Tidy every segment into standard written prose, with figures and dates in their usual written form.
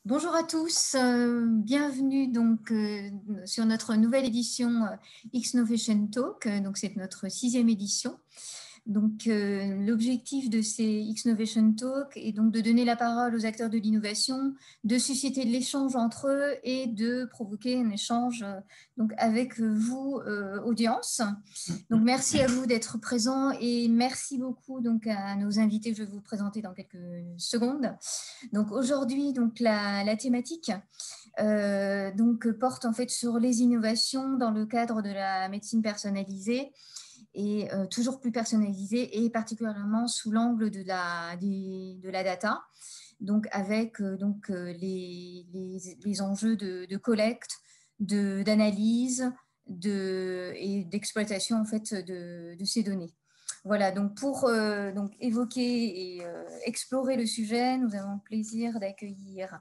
Bonjour à tous, bienvenue donc sur notre nouvelle édition X-Novation Talk. Donc c'est notre 6e édition. Donc l'objectif de ces X-Novation Talk est donc de donner la parole aux acteurs de l'innovation, de susciter de l'échange entre eux et de provoquer un échange donc avec vous, audience. Donc merci à vous d'être présents et merci beaucoup donc à nos invités que je vais vous présenter dans quelques secondes. Donc aujourd'hui, donc la thématique donc porte en fait sur les innovations dans le cadre de la médecine personnalisée et toujours plus personnalisée et particulièrement sous l'angle de la data. Donc avec les enjeux de collecte, d'analyse et d'exploitation en fait de ces données. Voilà, donc pour donc évoquer et explorer le sujet, nous avons le plaisir d'accueillir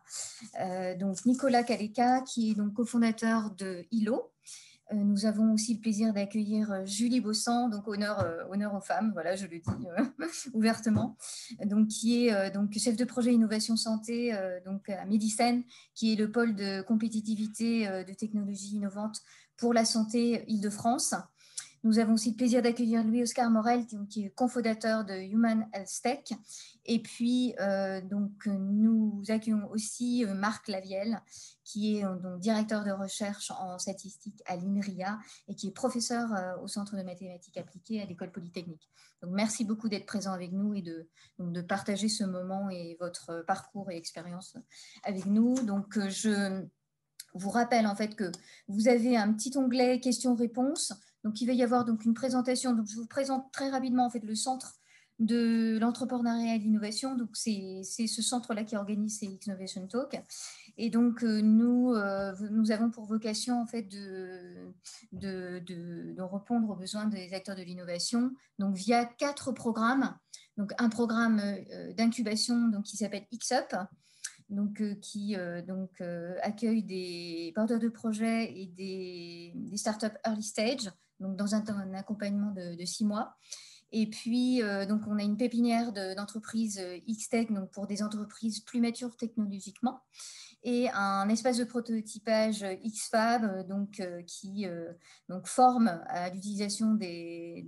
donc Nicolas Kaleka, qui est donc cofondateur de ILO. Nous avons aussi le plaisir d'accueillir Julie Bossan, donc honneur aux femmes, voilà, je le dis ouvertement, donc qui est donc chef de projet innovation santé donc à Medicène, qui est le pôle de compétitivité de technologies innovantes pour la santé Île-de-France. Nous avons aussi le plaisir d'accueillir Louis-Oscar Morel, qui est cofondateur de Human Health Tech. Et puis, nous accueillons aussi Marc Lavielle, qui est donc directeur de recherche en statistique à l'INRIA et qui est professeur au Centre de mathématiques appliquées à l'École polytechnique. Donc, merci beaucoup d'être présent avec nous et de partager ce moment et votre parcours et expérience avec nous. Donc, je vous rappelle en fait que vous avez un petit onglet questions-réponses. Donc, il va y avoir donc une présentation. Donc, je vous présente très rapidement en fait le centre de l'entrepreneuriat et de l'innovation. Donc, c'est ce centre-là qui organise ces X-Novation Talk. Et donc, nous avons pour vocation en fait de répondre aux besoins des acteurs de l'innovation. Donc, via 4 programmes. Donc, un programme d'incubation qui s'appelle X-Up, donc, qui accueille des porteurs de projets et des startups early stage, donc dans un accompagnement de 6 mois. Et puis, donc, on a une pépinière d'entreprises X-Tech, donc pour des entreprises plus matures technologiquement, et un espace de prototypage XFab qui forme à l'utilisation des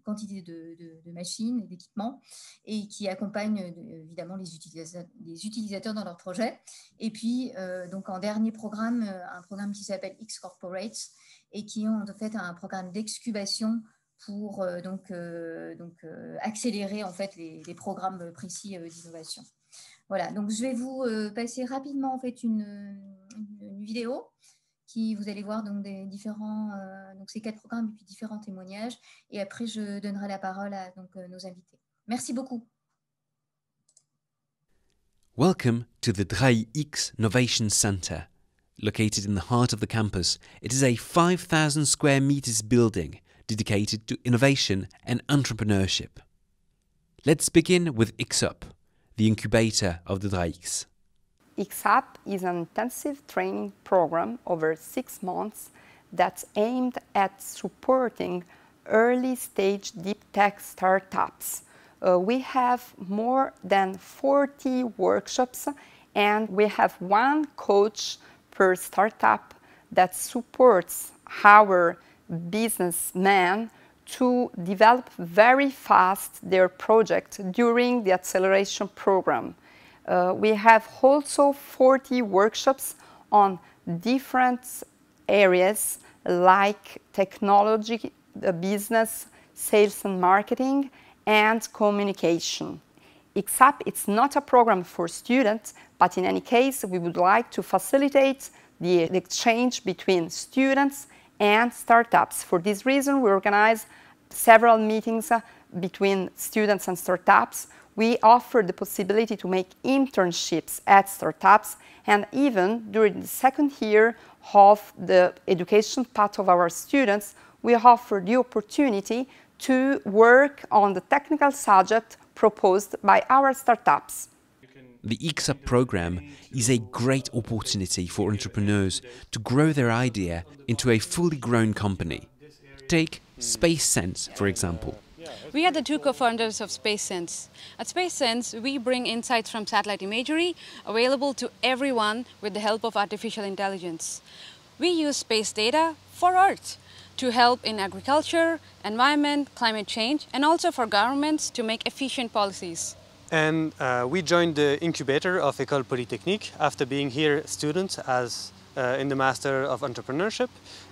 quantités de machines et d'équipements et qui accompagne évidemment les utilisateurs dans leurs projets. Et puis, donc en dernier programme, un programme qui s'appelle X Corporates et qui est en fait un programme d'excubation pour accélérer en fait les programmes précis d'innovation. Voilà, donc je vais vous passer rapidement en fait une vidéo qui vous allez voir donc des différents donc ces 4 programmes et puis différents témoignages et après je donnerai la parole à nos invités. Merci beaucoup. Welcome to the Drei X Novation Center. Located in the heart of the campus, it is a 5,000 square meters building dedicated to innovation and entrepreneurship. Let's begin with X-Up, the incubator of the Drei X. X-Up is an intensive training program over 6 months that's aimed at supporting early-stage deep tech startups. We have more than 40 workshops and we have one coach per startup that supports our businessmen to develop very fast their project during the acceleration program. We have also 40 workshops on different areas like technology, business, sales and marketing, and communication. X-Up, it's not a program for students, but in any case, we would like to facilitate the exchange between students and startups. For this reason, we organize several meetings between students and startups. We offer the possibility to make internships at startups, and even during the second year of the education path of our students, we offer the opportunity to work on the technical subject proposed by our startups. The X-Up program is a great opportunity for entrepreneurs to grow their idea into a fully grown company. Take SpaceSense, for example. We are the two co-founders of SpaceSense. At SpaceSense, we bring insights from satellite imagery available to everyone with the help of artificial intelligence. We use space data for Earth to help in agriculture, environment, climate change, and also for governments to make efficient policies. And we joined the incubator of École Polytechnique after being here students in the Master of Entrepreneurship.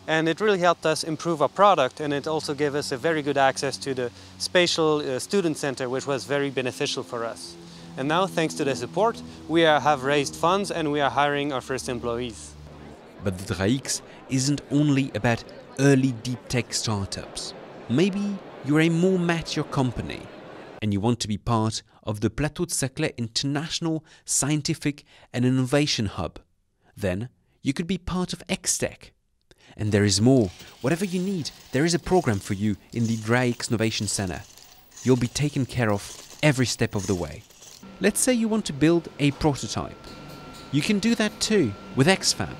And it really helped us improve our product, and it also gave us a very good access to the Spatial Student Center, which was very beneficial for us. And now, thanks to the support, we have raised funds and we are hiring our first employees. But the DRAX isn't only about early deep tech startups. Maybe you're a more mature company and you want to be part of the Plateau de Saclay International Scientific and Innovation Hub. Then you could be part of X-Tech. And there is more. Whatever you need, there is a program for you in the DRAX Innovation Center. You'll be taken care of every step of the way. Let's say you want to build a prototype. You can do that too with XFAB.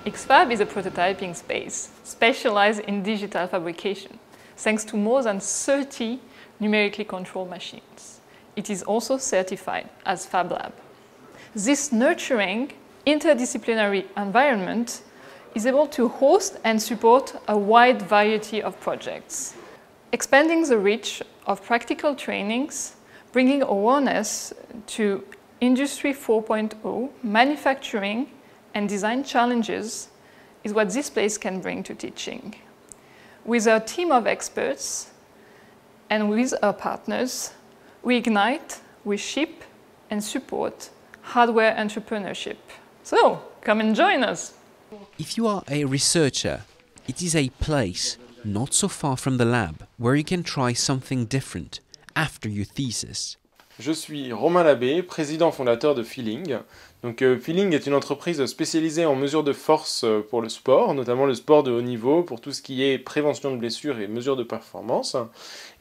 XFAB is a prototyping space specialized in digital fabrication, thanks to more than 30 numerically controlled machines. It is also certified as Fab Lab. This nurturing, interdisciplinary environment is able to host and support a wide variety of projects, expanding the reach of practical trainings, bringing awareness to Industry 4.0, manufacturing and design challenges is what this place can bring to teaching. With our team of experts and with our partners, we ignite, we ship and support hardware entrepreneurship. So, come and join us! If you are a researcher, it is a place not so far from the lab where you can try something different after your thesis. Je suis Romain Labbé, président fondateur de Feeling. Donc Feeling est une entreprise spécialisée en mesures de force pour le sport, notamment le sport de haut niveau, pour tout ce qui est prévention de blessures et mesures de performance.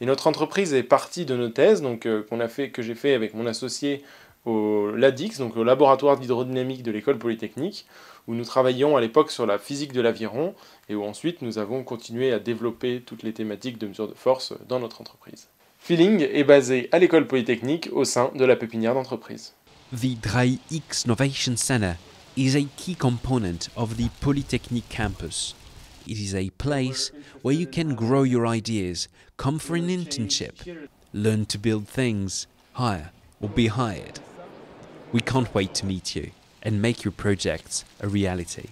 Et notre entreprise est partie de nos thèses, donc que j'ai fait avec mon associé au LADIX, donc au laboratoire d'hydrodynamique de l'école polytechnique, où nous travaillions à l'époque sur la physique de l'aviron, et où ensuite nous avons continué à développer toutes les thématiques de mesures de force dans notre entreprise. Feeling est basé à l'école polytechnique au sein de la pépinière d'entreprise. The DRAX Innovation Center is a key component of the Polytechnic campus. It is a place where you can grow your ideas, come for an internship, learn to build things, hire or be hired. We can't wait to meet you and make your projects a reality.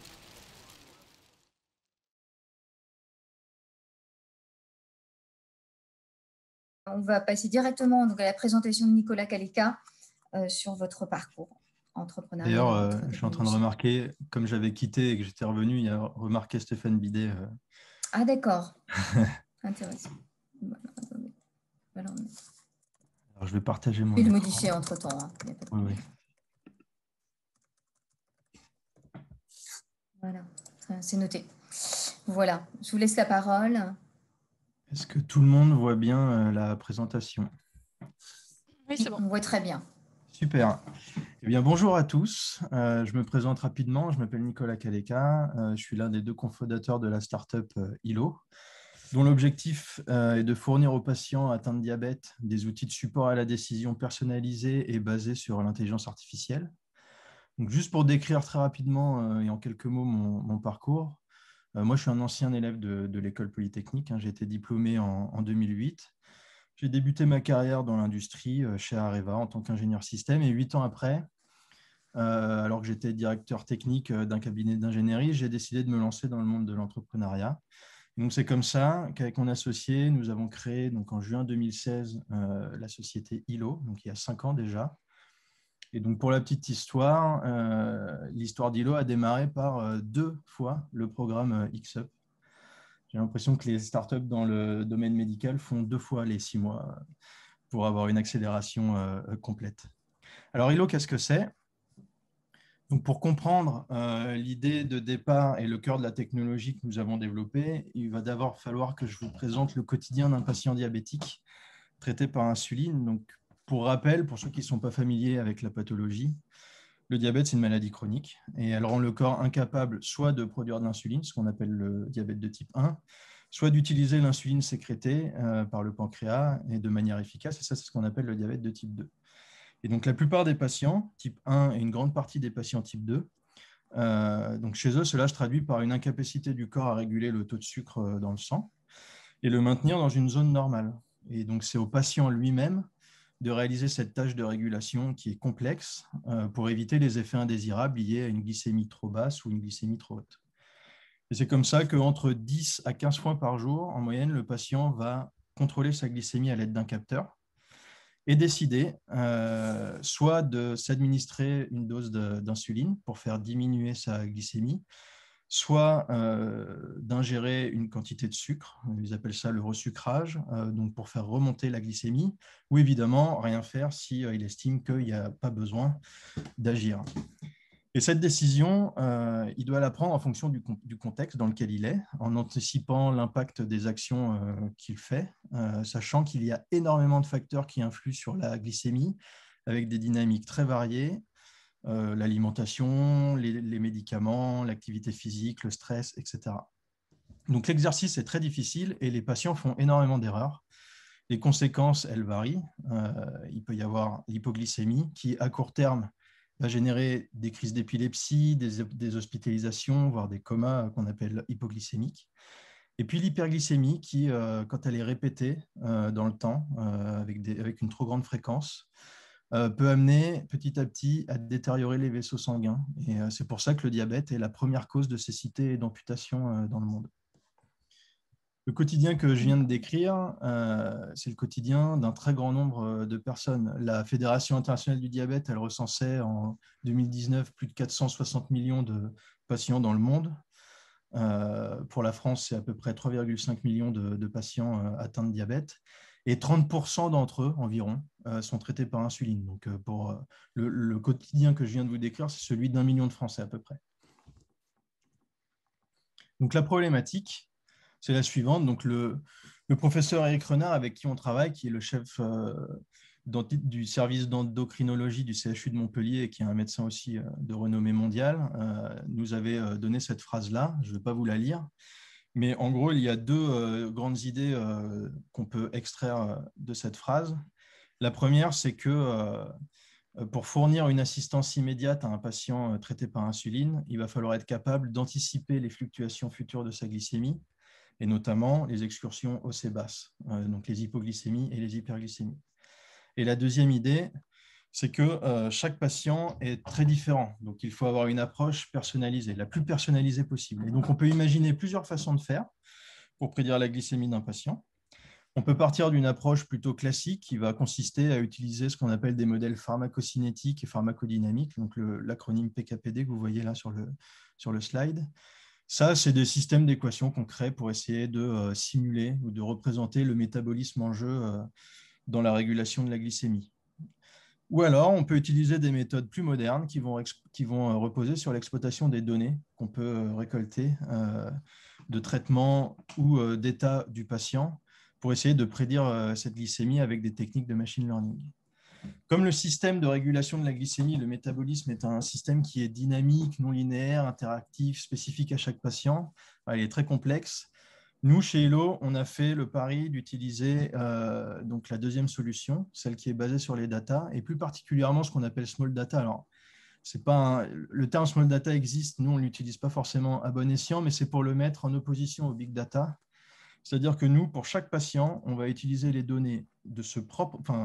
On va passer directement donc, à la présentation de Nicolas Kaleka sur votre parcours entrepreneurial. D'ailleurs, je suis en train de remarquer, comme j'avais quitté et que j'étais revenu, il y a remarqué Stéphane Bidet. Ah d'accord, intéressant. Alors, je vais partager mon... Je vais le modifier entre-temps. Hein. Oui. Voilà, c'est noté. Voilà, je vous laisse la parole. Est-ce que tout le monde voit bien la présentation? Oui, c'est bon. On voit très bien. Super. Eh bien, bonjour à tous. Je me présente rapidement. Je m'appelle Nicolas Kaleka. Je suis l'un des deux cofondateurs de la start-up ILO, dont l'objectif est de fournir aux patients atteints de diabète des outils de support à la décision personnalisés et basés sur l'intelligence artificielle. Donc, juste pour décrire très rapidement et en quelques mots mon parcours, moi, je suis un ancien élève de l'école polytechnique. J'ai été diplômé en 2008. J'ai débuté ma carrière dans l'industrie chez Areva en tant qu'ingénieur système. Et 8 ans après, alors que j'étais directeur technique d'un cabinet d'ingénierie, j'ai décidé de me lancer dans le monde de l'entrepreneuriat. Donc, c'est comme ça qu'avec mon associé, nous avons créé donc, en juin 2016 la société ILO, donc il y a 5 ans déjà. Et donc, pour la petite histoire, l'histoire d'ILO a démarré par 2 fois le programme X-Up. J'ai l'impression que les startups dans le domaine médical font 2 fois les 6 mois pour avoir une accélération complète. Alors, ILO, qu'est-ce que c'est? Donc, pour comprendre l'idée de départ et le cœur de la technologie que nous avons développée, il va d'abord falloir que je vous présente le quotidien d'un patient diabétique traité par insuline. Donc, pour rappel, pour ceux qui ne sont pas familiers avec la pathologie, le diabète, c'est une maladie chronique et elle rend le corps incapable soit de produire de l'insuline, ce qu'on appelle le diabète de type 1, soit d'utiliser l'insuline sécrétée par le pancréas et de manière efficace. Et ça, c'est ce qu'on appelle le diabète de type 2. Et donc, la plupart des patients, type 1 et une grande partie des patients type 2, donc chez eux, cela se traduit par une incapacité du corps à réguler le taux de sucre dans le sang et le maintenir dans une zone normale. Et donc, c'est au patient lui-même de réaliser cette tâche de régulation qui est complexe pour éviter les effets indésirables liés à une glycémie trop basse ou une glycémie trop haute. Et c'est comme ça qu'entre 10 à 15 fois par jour, en moyenne, le patient va contrôler sa glycémie à l'aide d'un capteur et décider soit de s'administrer une dose d'insuline pour faire diminuer sa glycémie, soit d'ingérer une quantité de sucre, ils appellent ça le resucrage, donc pour faire remonter la glycémie, ou évidemment rien faire s'il estime qu'il n'y a pas besoin d'agir. Et cette décision, il doit la prendre en fonction du contexte dans lequel il est, en anticipant l'impact des actions qu'il fait, sachant qu'il y a énormément de facteurs qui influent sur la glycémie, avec des dynamiques très variées, l'alimentation, les médicaments, l'activité physique, le stress, etc. Donc l'exercice est très difficile et les patients font énormément d'erreurs. Les conséquences, elles varient. Il peut y avoir l'hypoglycémie qui, à court terme, va générer des crises d'épilepsie, des hospitalisations, voire des comas qu'on appelle hypoglycémiques. Et puis l'hyperglycémie qui, quand elle est répétée dans le temps, avec une trop grande fréquence, peut amener petit à petit à détériorer les vaisseaux sanguins. Et c'est pour ça que le diabète est la première cause de cécité et d'amputation dans le monde. Le quotidien que je viens de décrire, c'est le quotidien d'un très grand nombre de personnes. La Fédération internationale du diabète, elle recensait en 2019 plus de 460 millions de patients dans le monde. Pour la France, c'est à peu près 3,5 millions de patients atteints de diabète. Et 30% d'entre eux, environ, sont traités par insuline. Donc, pour le quotidien que je viens de vous décrire, c'est celui d'1 million de Français à peu près. Donc, la problématique, c'est la suivante. Donc, le professeur Eric Renard, avec qui on travaille, qui est le chef du service d'endocrinologie du CHU de Montpellier et qui est un médecin aussi de renommée mondiale, nous avait donné cette phrase-là. Je ne vais pas vous la lire. Mais en gros, il y a deux grandes idées qu'on peut extraire de cette phrase. La première, c'est que pour fournir une assistance immédiate à un patient traité par insuline, il va falloir être capable d'anticiper les fluctuations futures de sa glycémie, et notamment les excursions hausses et basses, donc les hypoglycémies et les hyperglycémies. Et la deuxième idée, c'est que chaque patient est très différent. Donc, il faut avoir une approche personnalisée, la plus personnalisée possible. Et donc, on peut imaginer plusieurs façons de faire pour prédire la glycémie d'un patient. On peut partir d'une approche plutôt classique qui va consister à utiliser ce qu'on appelle des modèles pharmacocinétiques et pharmacodynamiques, donc l'acronyme PKPD que vous voyez là sur le slide. Ça, c'est des systèmes d'équations qu'on crée pour essayer de simuler ou de représenter le métabolisme en jeu dans la régulation de la glycémie. Ou alors, on peut utiliser des méthodes plus modernes qui vont reposer sur l'exploitation des données qu'on peut récolter de traitement ou d'état du patient pour essayer de prédire cette glycémie avec des techniques de machine learning. Comme le système de régulation de la glycémie, le métabolisme est un système qui est dynamique, non linéaire, interactif, spécifique à chaque patient. Il est très complexe. Nous, chez Elo, on a fait le pari d'utiliser donc la deuxième solution, celle qui est basée sur les data, et plus particulièrement ce qu'on appelle small data. Alors, le terme small data existe, nous, on ne l'utilise pas forcément à bon escient, mais c'est pour le mettre en opposition au big data. C'est-à-dire que nous, pour chaque patient, on va utiliser les données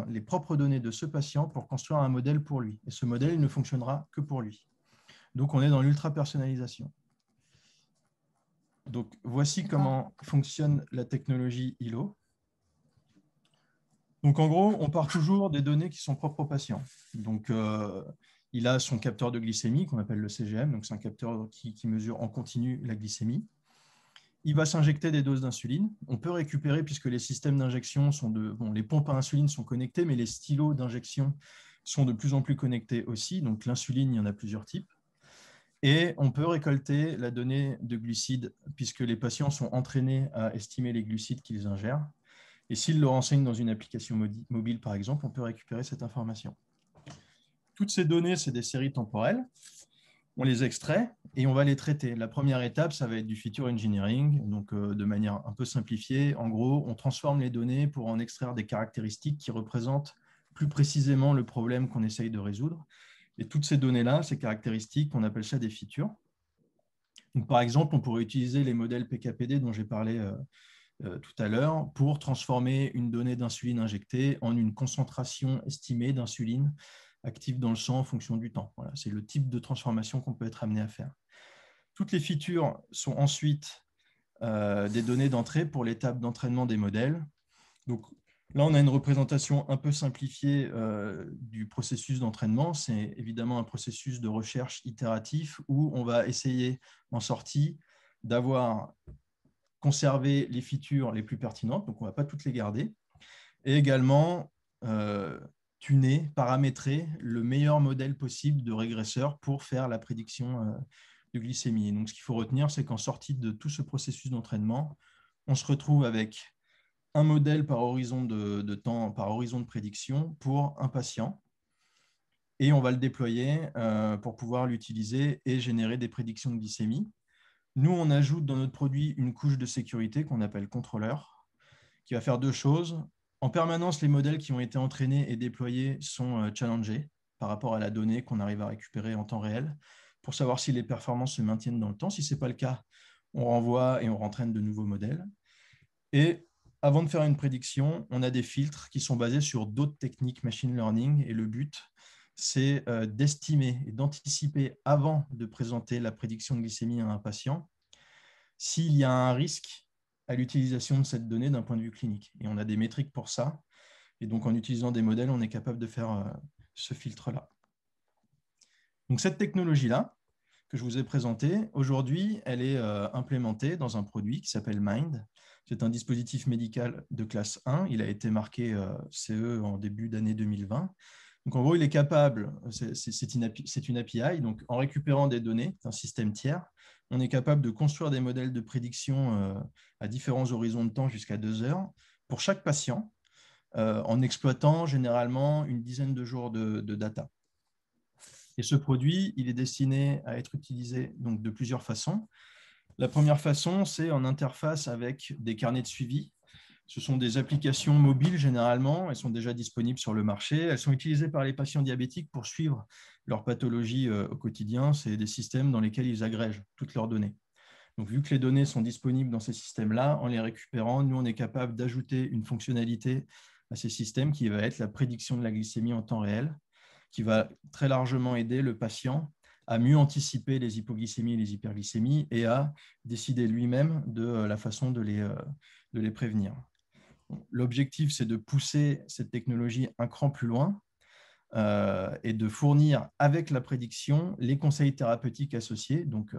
les propres données de ce patient pour construire un modèle pour lui. Et ce modèle, il ne fonctionnera que pour lui. Donc, on est dans l'ultra-personnalisation. Donc, voici comment fonctionne la technologie Elo. Donc, en gros, on part toujours des données qui sont propres au patient. Donc, il a son capteur de glycémie qu'on appelle le CGM. Donc, c'est un capteur qui mesure en continu la glycémie. Il va s'injecter des doses d'insuline. On peut récupérer, puisque les systèmes d'injection les pompes à insuline sont connectées, mais les stylos d'injection sont de plus en plus connectés aussi. Donc, l'insuline, il y en a plusieurs types. Et on peut récolter la donnée de glucides, puisque les patients sont entraînés à estimer les glucides qu'ils ingèrent. Et s'ils le renseignent dans une application mobile, par exemple, on peut récupérer cette information. Toutes ces données, c'est des séries temporelles. On les extrait et on va les traiter. La première étape, ça va être du feature engineering, donc de manière un peu simplifiée. En gros, on transforme les données pour en extraire des caractéristiques qui représentent plus précisément le problème qu'on essaye de résoudre. Et toutes ces données-là, ces caractéristiques, on appelle ça des features. Donc, par exemple, on pourrait utiliser les modèles PKPD dont j'ai parlé tout à l'heure pour transformer une donnée d'insuline injectée en une concentration estimée d'insuline active dans le sang en fonction du temps. Voilà, c'est le type de transformation qu'on peut être amené à faire. Toutes les features sont ensuite des données d'entrée pour l'étape d'entraînement des modèles. Donc là, on a une représentation un peu simplifiée du processus d'entraînement. C'est évidemment un processus de recherche itératif où on va essayer en sortie d'avoir conservé les features les plus pertinentes, donc on ne va pas toutes les garder, et également tuner, paramétrer le meilleur modèle possible de régresseur pour faire la prédiction de glycémie. Et donc, ce qu'il faut retenir, c'est qu'en sortie de tout ce processus d'entraînement, on se retrouve avec un modèle par horizon de temps, par horizon de prédiction pour un patient, et on va le déployer pour pouvoir l'utiliser et générer des prédictions de glycémie. Nous, on ajoute dans notre produit une couche de sécurité qu'on appelle contrôleur, qui va faire deux choses. En permanence, les modèles qui ont été entraînés et déployés sont challengés par rapport à la donnée qu'on arrive à récupérer en temps réel pour savoir si les performances se maintiennent dans le temps. Si ce n'est pas le cas, on renvoie et on rentraîne de nouveaux modèles. Et avant de faire une prédiction, on a des filtres qui sont basés sur d'autres techniques machine learning. Et le but, c'est d'estimer et d'anticiper avant de présenter la prédiction de glycémie à un patient s'il y a un risque à l'utilisation de cette donnée d'un point de vue clinique. Et on a des métriques pour ça. Et donc, en utilisant des modèles, on est capable de faire ce filtre-là. Donc, cette technologie-là que je vous ai présentée, aujourd'hui, elle est implémentée dans un produit qui s'appelle Mind. C'est un dispositif médical de classe 1. Il a été marqué CE en début d'année 2020. Donc, en gros, il est capable, c'est une API, donc en récupérant des données d'un système tiers, on est capable de construire des modèles de prédiction à différents horizons de temps jusqu'à 2 heures pour chaque patient, en exploitant généralement une dizaine de jours de data. Et ce produit, il est destiné à être utilisé donc, de plusieurs façons. La première façon, c'est en interface avec des carnets de suivi. Ce sont des applications mobiles généralement, elles sont déjà disponibles sur le marché. Elles sont utilisées par les patients diabétiques pour suivre leur pathologie au quotidien. C'est des systèmes dans lesquels ils agrègent toutes leurs données. Donc, vu que les données sont disponibles dans ces systèmes-là, en les récupérant, nous, on est capable d'ajouter une fonctionnalité à ces systèmes qui va être la prédiction de la glycémie en temps réel, qui va très largement aider le patient à mieux anticiper les hypoglycémies et les hyperglycémies et à décider lui-même de la façon de les prévenir. L'objectif, c'est de pousser cette technologie un cran plus loin et de fournir avec la prédiction les conseils thérapeutiques associés, donc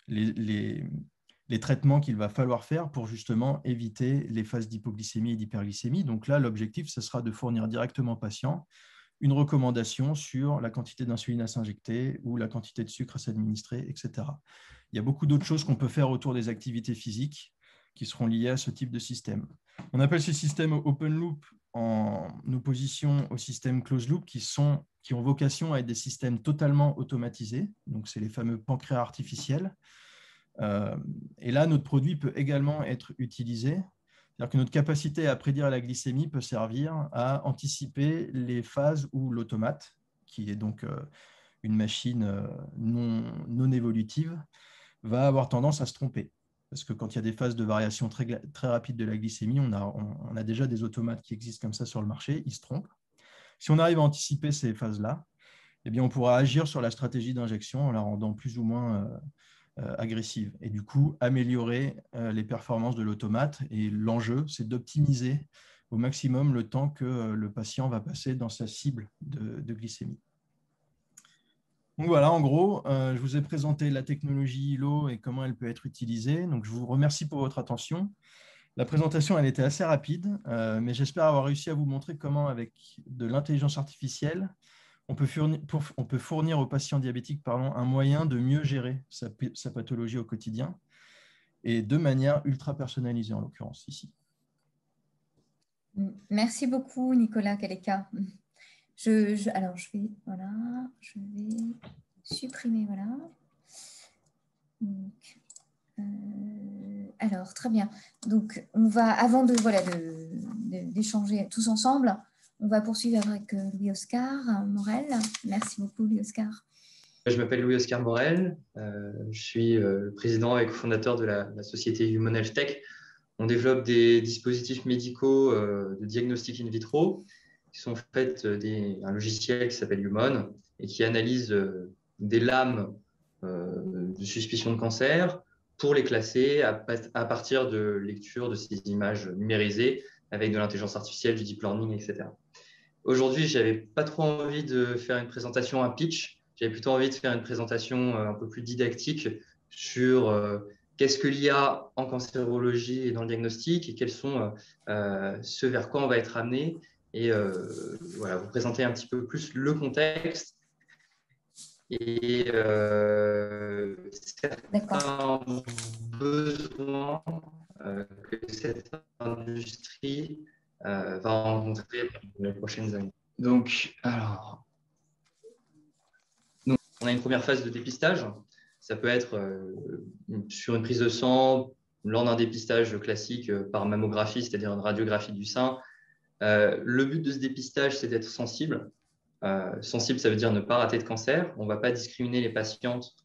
les traitements qu'il va falloir faire pour justement éviter les phases d'hypoglycémie et d'hyperglycémie. Donc là, l'objectif, ce sera de fournir directement au patient une recommandation sur la quantité d'insuline à s'injecter ou la quantité de sucre à s'administrer, etc. Il y a beaucoup d'autres choses qu'on peut faire autour des activités physiques qui seront liées à ce type de système. On appelle ces systèmes open loop en opposition aux systèmes closed loop qui ont vocation à être des systèmes totalement automatisés. Donc, c'est les fameux pancréas artificiels. Et là, notre produit peut également être utilisé. C'est-à-dire que notre capacité à prédire la glycémie peut servir à anticiper les phases où l'automate, qui est donc une machine non évolutive, va avoir tendance à se tromper. Parce que quand il y a des phases de variation très, très rapide de la glycémie, on a déjà des automates qui existent comme ça sur le marché, ils se trompent. Si on arrive à anticiper ces phases-là, eh bien, on pourra agir sur la stratégie d'injection en la rendant plus ou moins agressive et du coup améliorer les performances de l'automate. Et l'enjeu, c'est d'optimiser au maximum le temps que le patient va passer dans sa cible de glycémie. Donc voilà, en gros, je vous ai présenté la technologie ILO et comment elle peut être utilisée. Donc je vous remercie pour votre attention. La présentation, elle était assez rapide, mais j'espère avoir réussi à vous montrer comment, avec de l'intelligence artificielle, on peut fournir aux patients diabétiques un moyen de mieux gérer sa pathologie au quotidien et de manière ultra personnalisée, en l'occurrence ici. Merci beaucoup, Nicolas Kaleka. Alors, je vais supprimer, voilà. Donc, alors, très bien. Donc, on va, avant de, voilà, d'échanger tous ensemble, on va poursuivre avec Louis-Oscar Morel. Merci beaucoup, Louis-Oscar. Je m'appelle Louis-Oscar Morel. Je suis président et cofondateur de la société Human Health Tech. On développe des dispositifs médicaux de diagnostic in vitro qui sont faits un logiciel qui s'appelle Human et qui analyse des lames de suspicion de cancer pour les classer à partir de lecture de ces images numérisées avec de l'intelligence artificielle, du deep learning, etc. Aujourd'hui, je n'avais pas trop envie de faire une présentation, un pitch. J'avais plutôt envie de faire une présentation un peu plus didactique sur qu'est-ce que l'IA en cancérologie et dans le diagnostic et quels sont ce vers quoi on va être amené. Et voilà, vous présenter un petit peu plus le contexte et certains besoins que cette industrie va rencontrer dans les prochaines années. Donc, on a une première phase de dépistage. Ça peut être sur une prise de sang, lors d'un dépistage classique par mammographie, c'est-à-dire une radiographie du sein. Le but de ce dépistage, c'est d'être sensible. Sensible, ça veut dire ne pas rater de cancer. On ne va pas discriminer les patientes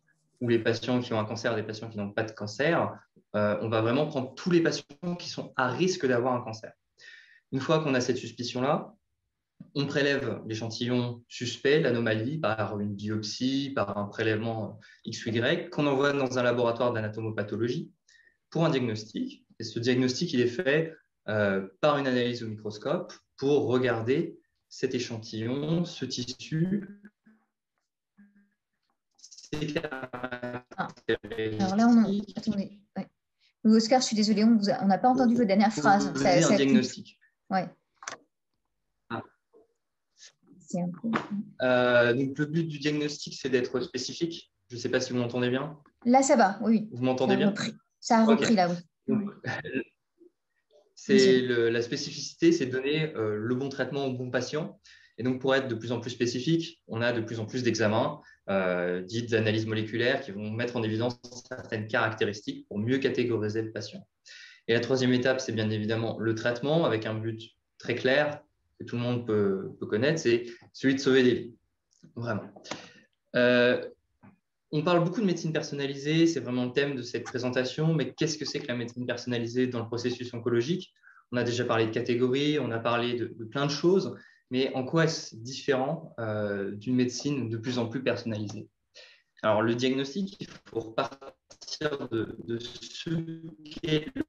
ou les patients qui ont un cancer des patients qui n'ont pas de cancer. On va vraiment prendre tous les patients qui sont à risque d'avoir un cancer. Une fois qu'on a cette suspicion-là, on prélève l'échantillon suspect, l'anomalie, par une biopsie, par un prélèvement X ou Y, qu'on envoie dans un laboratoire d'anatomopathologie pour un diagnostic. Et ce diagnostic, il est fait par une analyse au microscope pour regarder cet échantillon, ce tissu. Alors là, attendez. Ouais. Oscar, je suis désolée, on n'a pas entendu votre dernière phrase. C'est un diagnostic. Ouais. Donc, le but du diagnostic, c'est d'être spécifique. Je ne sais pas si vous m'entendez bien. Là, ça va, oui. Vous m'entendez bien? Ça a repris, là, oui. Donc, la spécificité, c'est de donner le bon traitement au bon patient. Et donc, pour être de plus en plus spécifique, on a de plus en plus d'examens, dits d'analyse moléculaire, qui vont mettre en évidence certaines caractéristiques pour mieux catégoriser le patient. Et la troisième étape, c'est bien évidemment le traitement, avec un but très clair que tout le monde peut connaître, c'est celui de sauver des vies. Vraiment. On parle beaucoup de médecine personnalisée, c'est vraiment le thème de cette présentation, mais qu'est-ce que c'est que la médecine personnalisée dans le processus oncologique? On a déjà parlé de catégories, on a parlé de plein de choses, mais en quoi est-ce différent d'une médecine de plus en plus personnalisée? Alors, le diagnostic, il faut repartir de ce qu'est le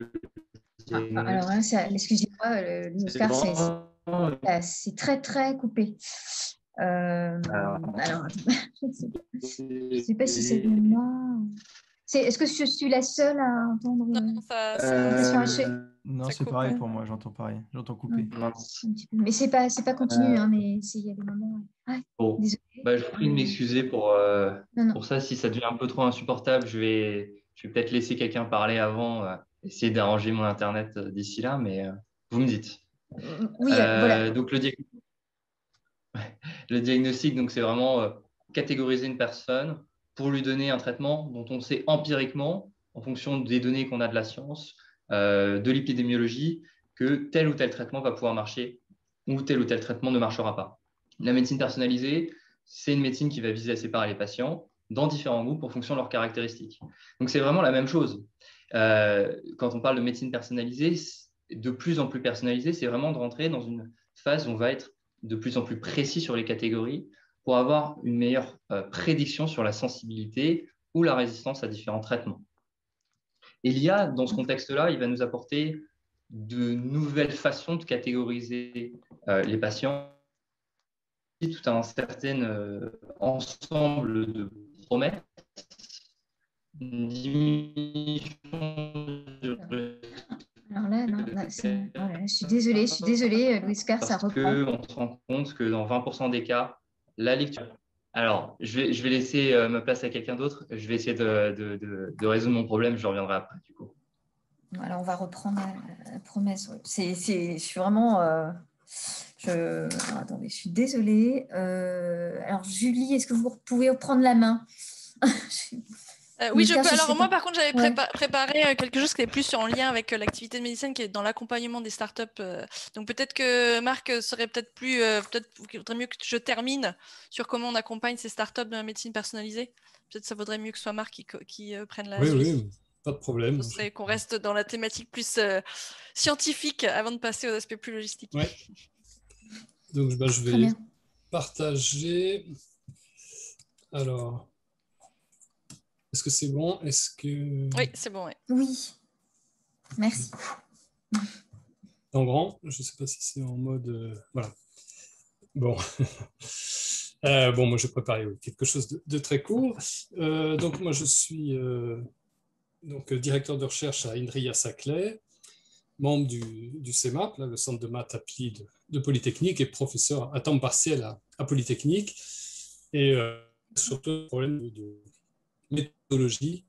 diagnostic. Alors, excusez-moi, Oscar, c'est très, très coupé. Alors, je ne sais pas si c'est moi. Est-ce que je suis la seule à entendre? Non, c'est pareil pour moi, j'entends pareil. J'entends couper. Mais c'est pas continu, hein, mais il y a des moments. Ouais, bon. Bah, je prie de m'excuser pour ça. Si ça devient un peu trop insupportable, je vais peut-être laisser quelqu'un parler avant, essayer d'arranger mon Internet d'ici là, mais vous me dites. Oui, voilà. Donc, le diagnostic, donc, c'est vraiment catégoriser une personne pour lui donner un traitement dont on sait empiriquement, en fonction des données qu'on a de la science, de l'épidémiologie, que tel ou tel traitement va pouvoir marcher ou tel traitement ne marchera pas. La médecine personnalisée, c'est une médecine qui va viser à séparer les patients dans différents groupes en fonction de leurs caractéristiques. Donc, c'est vraiment la même chose. Quand on parle de médecine personnalisée, de plus en plus personnalisée, c'est vraiment de rentrer dans une phase où on va être de plus en plus précis sur les catégories pour avoir une meilleure prédiction sur la sensibilité ou la résistance à différents traitements. Et l'IA, dans ce contexte-là, il va nous apporter de nouvelles façons de catégoriser les patients, tout un certain ensemble de promesses, une diminution de... Alors là, non, là, je suis désolée, Louis-Oscar, ça reprend. On se rend compte que dans 20% des cas, la lecture... Alors, je vais laisser ma place à quelqu'un d'autre. Je vais essayer de résoudre mon problème. Je reviendrai après, du coup. Alors, on va reprendre la promesse. Je suis vraiment... Alors, attendez, je suis désolée. Alors, Julie, est-ce que vous pouvez prendre la main? Oui, je peux. Alors moi, par contre, j'avais Ouais. préparé quelque chose qui est plus en lien avec l'activité de médecine, qui est dans l'accompagnement des startups. Donc peut-être que Marc serait peut-être plus, peut-être qu'il vaudrait mieux que je termine sur comment on accompagne ces startups dans la médecine personnalisée. Peut-être ça vaudrait mieux que ce soit Marc qui prenne la suite. Oui, pas de problème. Ce serait qu'on reste dans la thématique plus scientifique avant de passer aux aspects plus logistiques. Ouais. Donc je vais partager. Alors. Est-ce que c'est bon? Est-ce que... Oui, c'est bon. Ouais. Oui, merci. En grand, je ne sais pas si c'est en mode... Voilà. Bon. Bon, moi, je préparais quelque chose de très court. Donc, moi, je suis donc, directeur de recherche à INRIA-Saclay, membre du CEMAP, là, le centre de maths appliquées de Polytechnique, et professeur à temps partiel à Polytechnique. Et surtout, le problème de méthodologie,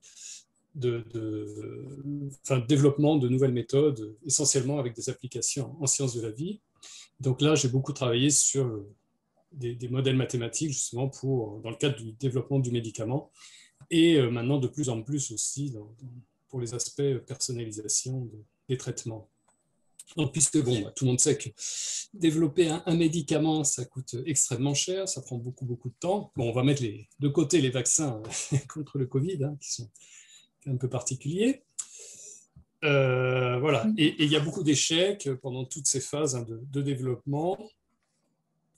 développement de nouvelles méthodes, essentiellement avec des applications en sciences de la vie. Donc là, j'ai beaucoup travaillé sur des modèles mathématiques, justement, dans le cadre du développement du médicament, et maintenant de plus en plus aussi pour les aspects personnalisation des traitements. Donc, puisque tout le monde sait que développer un médicament, ça coûte extrêmement cher, ça prend beaucoup de temps. Bon, on va mettre de côté les vaccins contre le Covid, qui sont un peu particuliers. Voilà. Et il y a beaucoup d'échecs pendant toutes ces phases de développement.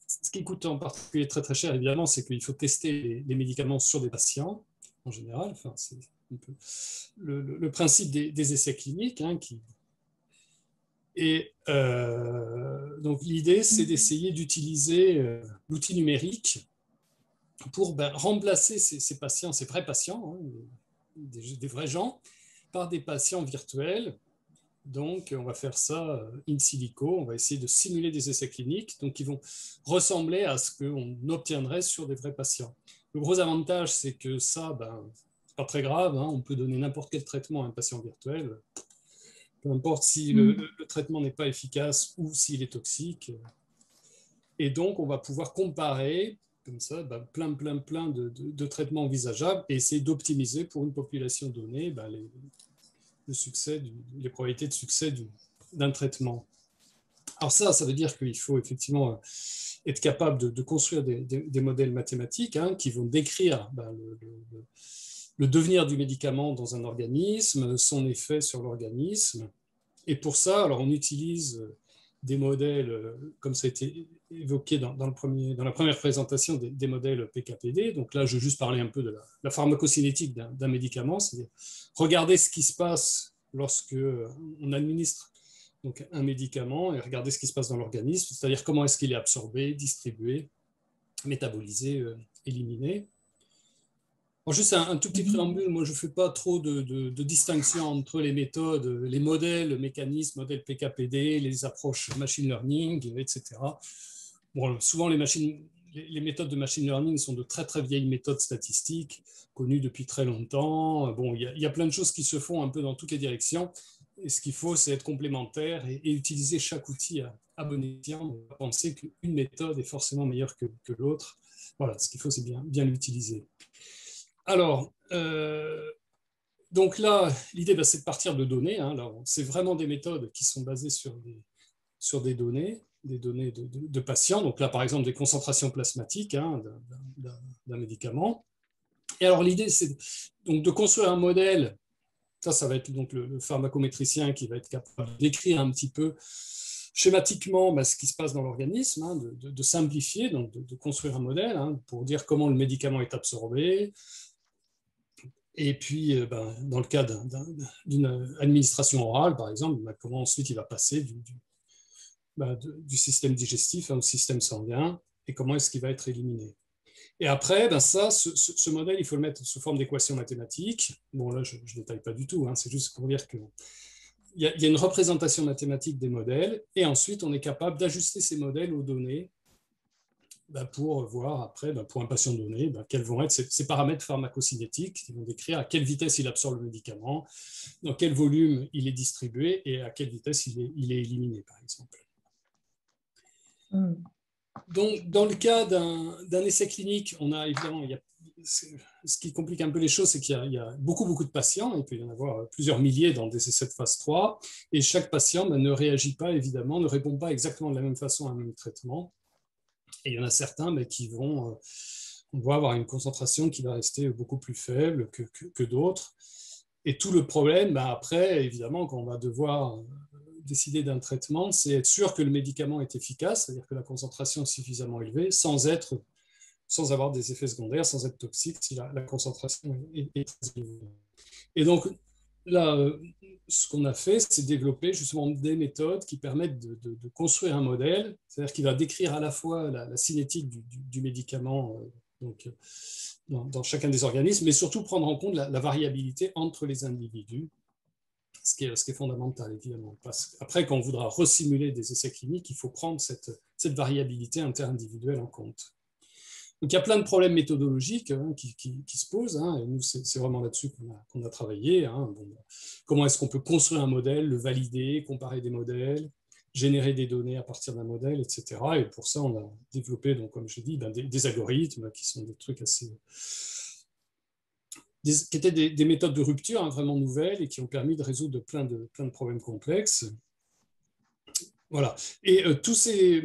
Ce qui coûte en particulier très cher, évidemment, c'est qu'il faut tester les médicaments sur des patients, en général. Enfin, c'est un peu le principe des essais cliniques, Et donc l'idée, c'est d'essayer d'utiliser l'outil numérique pour remplacer ces patients, ces vrais patients, des vrais gens, par des patients virtuels. Donc on va faire ça in silico, on va essayer de simuler des essais cliniques donc qui vont ressembler à ce qu'on obtiendrait sur des vrais patients. Le gros avantage, c'est que ça, c'est pas très grave, on peut donner n'importe quel traitement à un patient virtuel. Peu importe si le traitement n'est pas efficace ou s'il est toxique. Et donc, on va pouvoir comparer, comme ça, plein de traitements envisageables et essayer d'optimiser pour une population donnée les probabilités de succès d'un traitement. Alors ça veut dire qu'il faut effectivement être capable de construire des modèles mathématiques qui vont décrire le devenir du médicament dans un organisme, son effet sur l'organisme. Et pour ça, alors on utilise des modèles, comme ça a été évoqué dans la première présentation, des modèles PKPD. Donc là, je vais juste parler un peu de la pharmacocinétique d'un médicament, c'est-à-dire regarder ce qui se passe lorsque on administre donc, un médicament et regarder ce qui se passe dans l'organisme, c'est-à-dire comment est-ce qu'il est absorbé, distribué, métabolisé, éliminé. Bon, juste un tout petit préambule, moi je ne fais pas trop de distinction entre les méthodes, les modèles, le mécanisme, modèle PKPD, les approches machine learning, etc. Bon, souvent les méthodes de machine learning sont de très très vieilles méthodes statistiques, connues depuis très longtemps. Bon, il y a plein de choses qui se font un peu dans toutes les directions. Et ce qu'il faut, c'est être complémentaire et utiliser chaque outil à bon escient. On va penser qu'une méthode est forcément meilleure que l'autre. Voilà, ce qu'il faut, c'est bien l'utiliser. Alors, donc là, l'idée, c'est de partir de données. C'est vraiment des méthodes qui sont basées sur des données de patients. Donc là, par exemple, des concentrations plasmatiques d'un médicament. Et alors, l'idée, c'est donc de construire un modèle. Ça va être donc le pharmacométricien qui va être capable d'écrire un petit peu schématiquement ce qui se passe dans l'organisme, de simplifier, donc de construire un modèle pour dire comment le médicament est absorbé. Et puis, dans le cas d'une administration orale, par exemple, comment ensuite il va passer du système digestif au système sanguin et comment est-ce qu'il va être éliminé. Et après, ce modèle, il faut le mettre sous forme d'équations mathématiques. Bon, là, je ne détaille pas du tout, c'est juste pour dire qu'il y a une représentation mathématique des modèles et ensuite, on est capable d'ajuster ces modèles aux données pour voir après, pour un patient donné, quels vont être ces paramètres pharmacocinétiques qui vont décrire à quelle vitesse il absorbe le médicament, dans quel volume il est distribué et à quelle vitesse il est éliminé, par exemple. Donc, dans le cas d'un essai clinique, on a évidemment, ce qui complique un peu les choses, c'est qu'il y a beaucoup de patients, il peut y en avoir plusieurs milliers dans des essais de phase 3, et chaque patient ne réagit pas, évidemment, ne répond pas exactement de la même façon à un même traitement. Et il y en a certains qui vont, on va avoir une concentration qui va rester beaucoup plus faible que d'autres. Et tout le problème, après, évidemment, quand on va devoir décider d'un traitement, c'est être sûr que le médicament est efficace, c'est-à-dire que la concentration est suffisamment élevée, sans avoir des effets secondaires, sans être toxique si la concentration est très élevée. Et donc, là, ce qu'on a fait, c'est développer justement des méthodes qui permettent de construire un modèle, c'est-à-dire qui va décrire à la fois la cinétique du médicament dans chacun des organismes, mais surtout prendre en compte la variabilité entre les individus, ce qui est fondamental, évidemment. Après, quand on voudra resimuler des essais cliniques, il faut prendre cette variabilité interindividuelle en compte. Donc, il y a plein de problèmes méthodologiques qui se posent, et nous, c'est vraiment là-dessus qu'on a travaillé. Comment est-ce qu'on peut construire un modèle, le valider, comparer des modèles, générer des données à partir d'un modèle, etc. Et pour ça, on a développé, donc, comme je dis, des algorithmes qui sont des trucs qui étaient des méthodes de rupture vraiment nouvelles et qui ont permis de résoudre plein de problèmes complexes. Voilà. Et toutes ces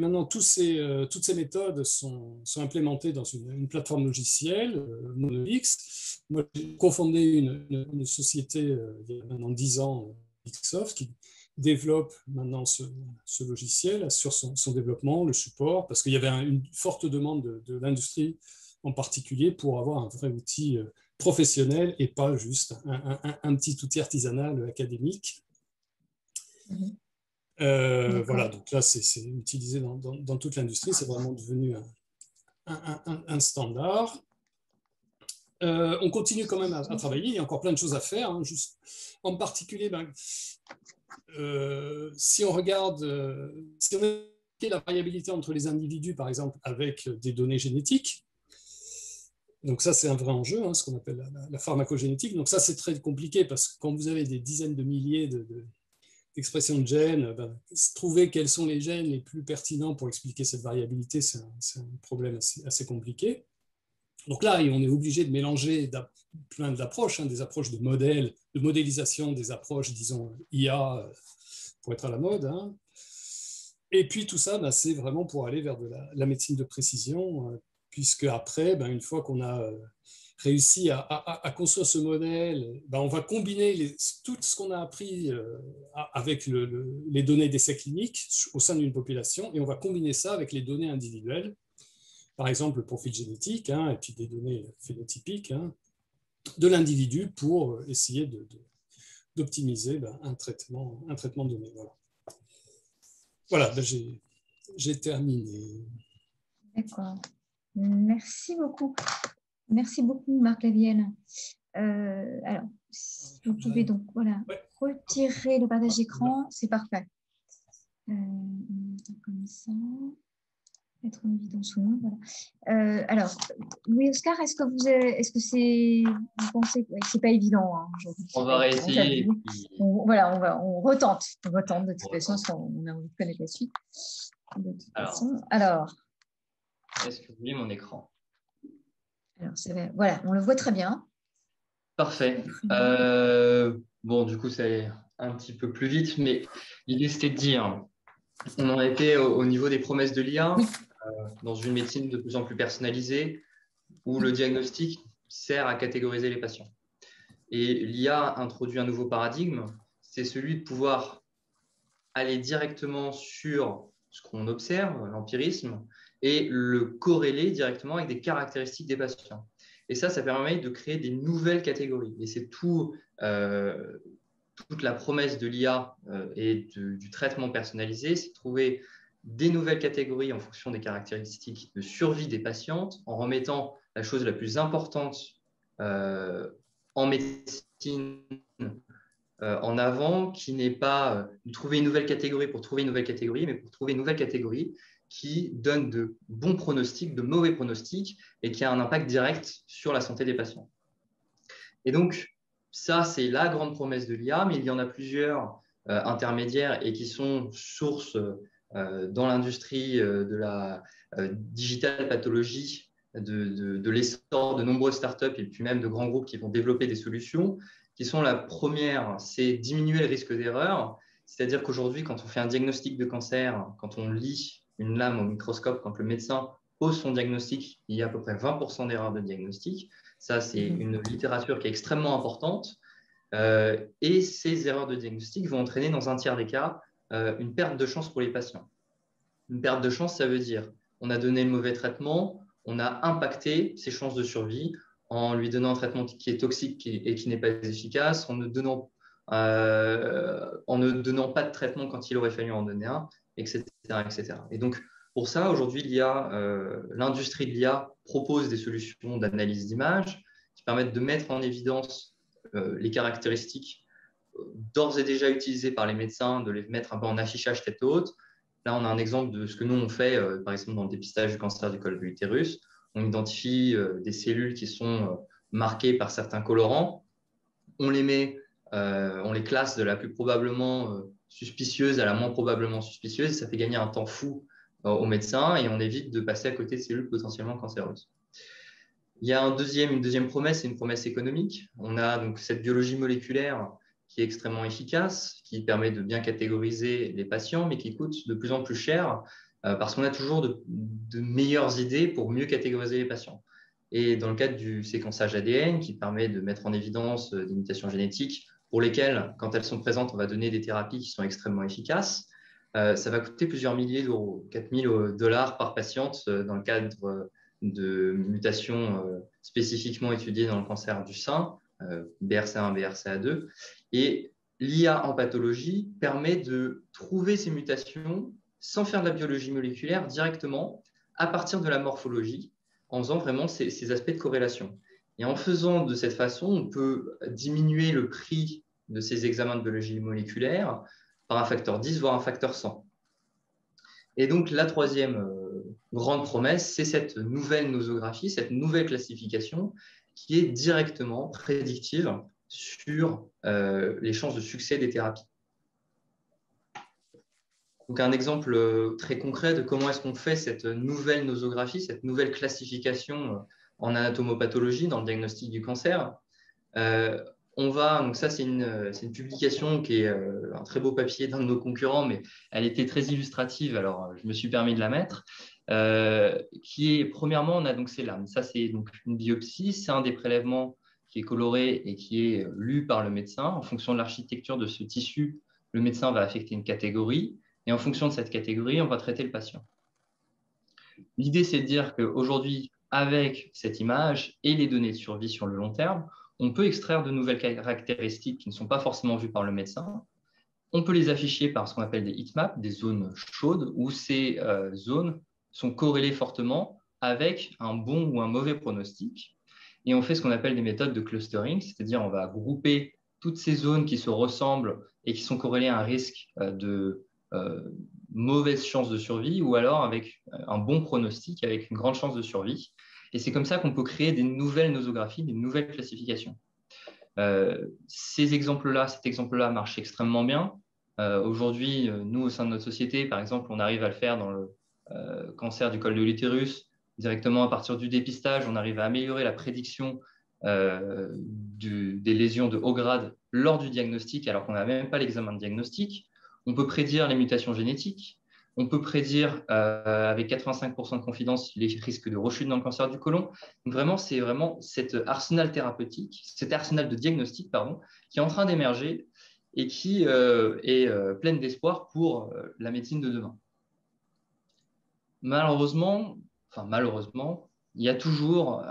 méthodes sont implémentées dans une plateforme logicielle, MonoX. Moi, j'ai cofondé une société il y a maintenant 10 ans, Xsoft, qui développe maintenant ce logiciel, assure son développement, le support, parce qu'il y avait une forte demande de l'industrie en particulier pour avoir un vrai outil professionnel et pas juste un petit outil artisanal académique. Voilà, donc là, c'est utilisé dans toute l'industrie, c'est vraiment devenu un standard. On continue quand même à travailler, il y a encore plein de choses à faire. En particulier, si on regarde, si on a la variabilité entre les individus, par exemple, avec des données génétiques, donc ça, c'est un vrai enjeu, ce qu'on appelle la pharmacogénétique. Donc ça, c'est très compliqué parce que quand vous avez des dizaines de milliers d'expressions de gènes, trouver quels sont les gènes les plus pertinents pour expliquer cette variabilité, c'est un problème assez compliqué. Donc là, on est obligé de mélanger plein d'approches, des approches de modèles, de modélisation, des approches, disons, IA, pour être à la mode. Et puis tout ça, c'est vraiment pour aller vers de la médecine de précision, puisque après, une fois qu'on a réussi à construire ce modèle, on va combiner tout ce qu'on a appris avec les données d'essais cliniques au sein d'une population, et on va combiner ça avec les données individuelles, par exemple le profil génétique, et puis des données phénotypiques de l'individu pour essayer d'optimiser un traitement donné. Voilà, j'ai terminé. D'accord. Merci beaucoup. Merci beaucoup, Marc Lavielle. Alors, si vous pouvez donc retirer le partage d'écran, c'est parfait. Comme ça, mettre en évidence ou non. Voilà. Alors, Louis-Oscar, est-ce que vous pensez que c'est pas évident aujourd'hui? On va réessayer. On retente. De toute façon, parce qu'on a envie de connaître la suite. Alors. Est-ce que vous voyez mon écran? Alors, voilà, on le voit très bien. Parfait. Bon, du coup, c'est un petit peu plus vite, mais l'idée, c'était de dire, on en était au niveau des promesses de l'IA, dans une médecine de plus en plus personnalisée, où le diagnostic sert à catégoriser les patients. Et l'IA introduit un nouveau paradigme, c'est celui de pouvoir aller directement sur ce qu'on observe, l'empirisme, et le corréler directement avec des caractéristiques des patients. Et ça permet de créer des nouvelles catégories. Et c'est toute la promesse de l'IA et du traitement personnalisé, c'est de trouver des nouvelles catégories en fonction des caractéristiques de survie des patientes, en remettant la chose la plus importante en médecine en avant, qui n'est pas de trouver une nouvelle catégorie pour trouver une nouvelle catégorie, mais pour trouver une nouvelle catégorie qui donne de bons pronostics, de mauvais pronostics, et qui a un impact direct sur la santé des patients. Et donc, ça, c'est la grande promesse de l'IA, mais il y en a plusieurs intermédiaires et qui sont source dans l'industrie de la digital pathologie, de l'essor de nombreuses startups et puis même de grands groupes qui vont développer des solutions, qui sont la première, c'est diminuer le risque d'erreur. C'est-à-dire qu'aujourd'hui, quand on fait un diagnostic de cancer, quand on lit une lame au microscope, quand le médecin pose son diagnostic, il y a à peu près 20% d'erreurs de diagnostic. Ça, c'est une littérature qui est extrêmement importante. Et ces erreurs de diagnostic vont entraîner, dans un tiers des cas, une perte de chance pour les patients. Une perte de chance, ça veut dire on a donné le mauvais traitement, on a impacté ses chances de survie en lui donnant un traitement qui est toxique et qui n'est pas efficace, en ne donnant pas de traitement quand il aurait fallu en donner un, etc. etc. Et donc, pour ça, aujourd'hui, l'industrie de l'IA propose des solutions d'analyse d'image qui permettent de mettre en évidence les caractéristiques d'ores et déjà utilisées par les médecins, de les mettre un peu en affichage tête haute. Là, on a un exemple de ce que nous, on fait, par exemple, dans le dépistage du cancer du col de l'utérus. On identifie des cellules qui sont marquées par certains colorants. On les classe de la plus probablement suspicieuse à la moins probablement suspicieuse. Et ça fait gagner un temps fou aux médecins et on évite de passer à côté de cellules potentiellement cancéreuses. Il y a une deuxième promesse, c'est une promesse économique. On a donc cette biologie moléculaire qui est extrêmement efficace, qui permet de bien catégoriser les patients, mais qui coûte de plus en plus cher parce qu'on a toujours de meilleures idées pour mieux catégoriser les patients. Et dans le cadre du séquençage ADN, qui permet de mettre en évidence des mutations génétiques pour lesquelles, quand elles sont présentes, on va donner des thérapies qui sont extrêmement efficaces, ça va coûter plusieurs milliers d'euros, 4 000 $ par patiente dans le cadre de mutations spécifiquement étudiées dans le cancer du sein, BRCA1, BRCA2. Et l'IA en pathologie permet de trouver ces mutations sans faire de la biologie moléculaire directement à partir de la morphologie, en faisant vraiment ces aspects de corrélation. Et en faisant de cette façon, on peut diminuer le prix de ces examens de biologie moléculaire par un facteur 10, voire un facteur 100. Et donc, la troisième grande promesse, c'est cette nouvelle nosographie, cette nouvelle classification qui est directement prédictive sur les chances de succès des thérapies. Donc, un exemple très concret de comment est-ce qu'on fait cette nouvelle nosographie, cette nouvelle classification en anatomopathologie dans le diagnostic du cancer. Donc ça, c'est une publication qui est un très beau papier d'un de nos concurrents, mais elle était très illustrative, alors je me suis permis de la mettre. Qui est, premièrement, on a donc ces lames. Ça, c'est donc une biopsie, c'est un des prélèvements qui est coloré et qui est lu par le médecin. En fonction de l'architecture de ce tissu, le médecin va affecter une catégorie et en fonction de cette catégorie, on va traiter le patient. L'idée, c'est de dire qu'aujourd'hui, avec cette image et les données de survie sur le long terme, on peut extraire de nouvelles caractéristiques qui ne sont pas forcément vues par le médecin. On peut les afficher par ce qu'on appelle des heatmaps, des zones chaudes, où ces zones sont corrélées fortement avec un bon ou un mauvais pronostic. Et on fait ce qu'on appelle des méthodes de clustering, c'est-à-dire on va grouper toutes ces zones qui se ressemblent et qui sont corrélées à un risque de mauvaise chance de survie ou alors avec un bon pronostic, avec une grande chance de survie. Et c'est comme ça qu'on peut créer des nouvelles nosographies, des nouvelles classifications. Cet exemple-là marche extrêmement bien. Aujourd'hui, nous, au sein de notre société, par exemple, on arrive à le faire dans le cancer du col de l'utérus. Directement à partir du dépistage, on arrive à améliorer la prédiction des lésions de haut grade lors du diagnostic, alors qu'on n'a même pas l'examen de diagnostic. On peut prédire les mutations génétiques. On peut prédire avec 85% de confidence les risques de rechute dans le cancer du côlon. Donc vraiment, c'est vraiment cet arsenal thérapeutique, cet arsenal de diagnostic, qui est en train d'émerger et qui est pleine d'espoir pour la médecine de demain. Malheureusement, il y a toujours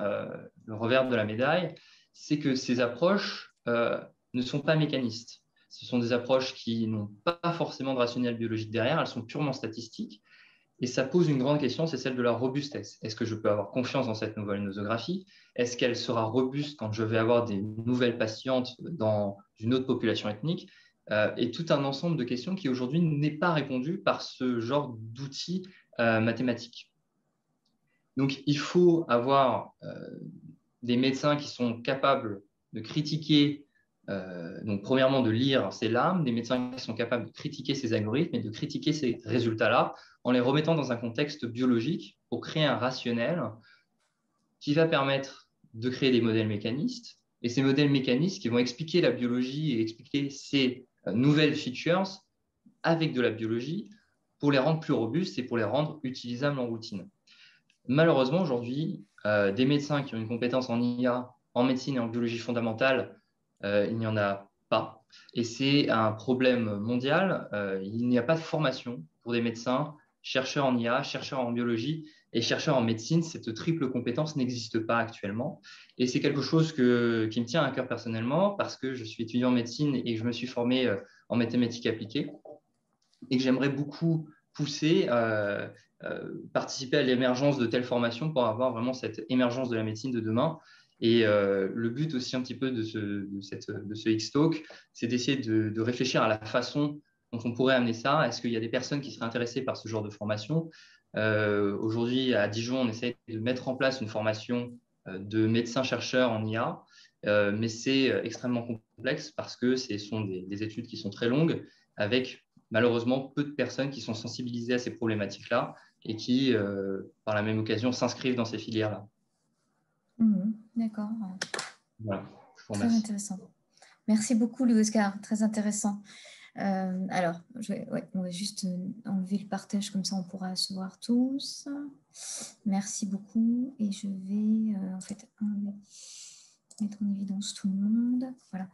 le revers de la médaille, c'est que ces approches ne sont pas mécanistes. Ce sont des approches qui n'ont pas forcément de rationnel biologique derrière, elles sont purement statistiques. Et ça pose une grande question, c'est celle de la robustesse. Est-ce que je peux avoir confiance dans cette nouvelle nosographie? Est-ce qu'elle sera robuste quand je vais avoir des nouvelles patientes dans une autre population ethnique? Et tout un ensemble de questions qui aujourd'hui n'est pas répondu par ce genre d'outils mathématiques. Donc, il faut avoir des médecins qui sont capables de critiquer Donc, premièrement, de lire ces lames, des médecins qui sont capables de critiquer ces algorithmes et de critiquer ces résultats-là en les remettant dans un contexte biologique pour créer un rationnel qui va permettre de créer des modèles mécanistes. Et ces modèles mécanistes qui vont expliquer la biologie et expliquer ces nouvelles features avec de la biologie pour les rendre plus robustes et pour les rendre utilisables en routine. Malheureusement, aujourd'hui, des médecins qui ont une compétence en IA, en médecine et en biologie fondamentale, il n'y en a pas. Et c'est un problème mondial. Il n'y a pas de formation pour des médecins, chercheurs en IA, chercheurs en biologie et chercheurs en médecine. Cette triple compétence n'existe pas actuellement. Et c'est quelque chose qui me tient à cœur personnellement parce que je suis étudiant en médecine et que je me suis formé en mathématiques appliquées et que j'aimerais beaucoup pousser, participer à l'émergence de telles formations pour avoir vraiment cette émergence de la médecine de demain. Et le but aussi un petit peu de ce X-Talk, c'est d'essayer de réfléchir à la façon dont on pourrait amener ça. Est-ce qu'il y a des personnes qui seraient intéressées par ce genre de formation? Aujourd'hui, à Dijon, on essaie de mettre en place une formation de médecins-chercheurs en IA, mais c'est extrêmement complexe parce que ce sont des études qui sont très longues, avec malheureusement peu de personnes qui sont sensibilisées à ces problématiques-là et qui, par la même occasion, s'inscrivent dans ces filières-là. D'accord. Voilà, je vous Très remercie. intéressant. Merci beaucoup, Louis-Oscar. Très intéressant. Alors, on va juste enlever le partage, comme ça on pourra se voir tous. Merci beaucoup. Et je vais en fait mettre en évidence tout le monde. Voilà.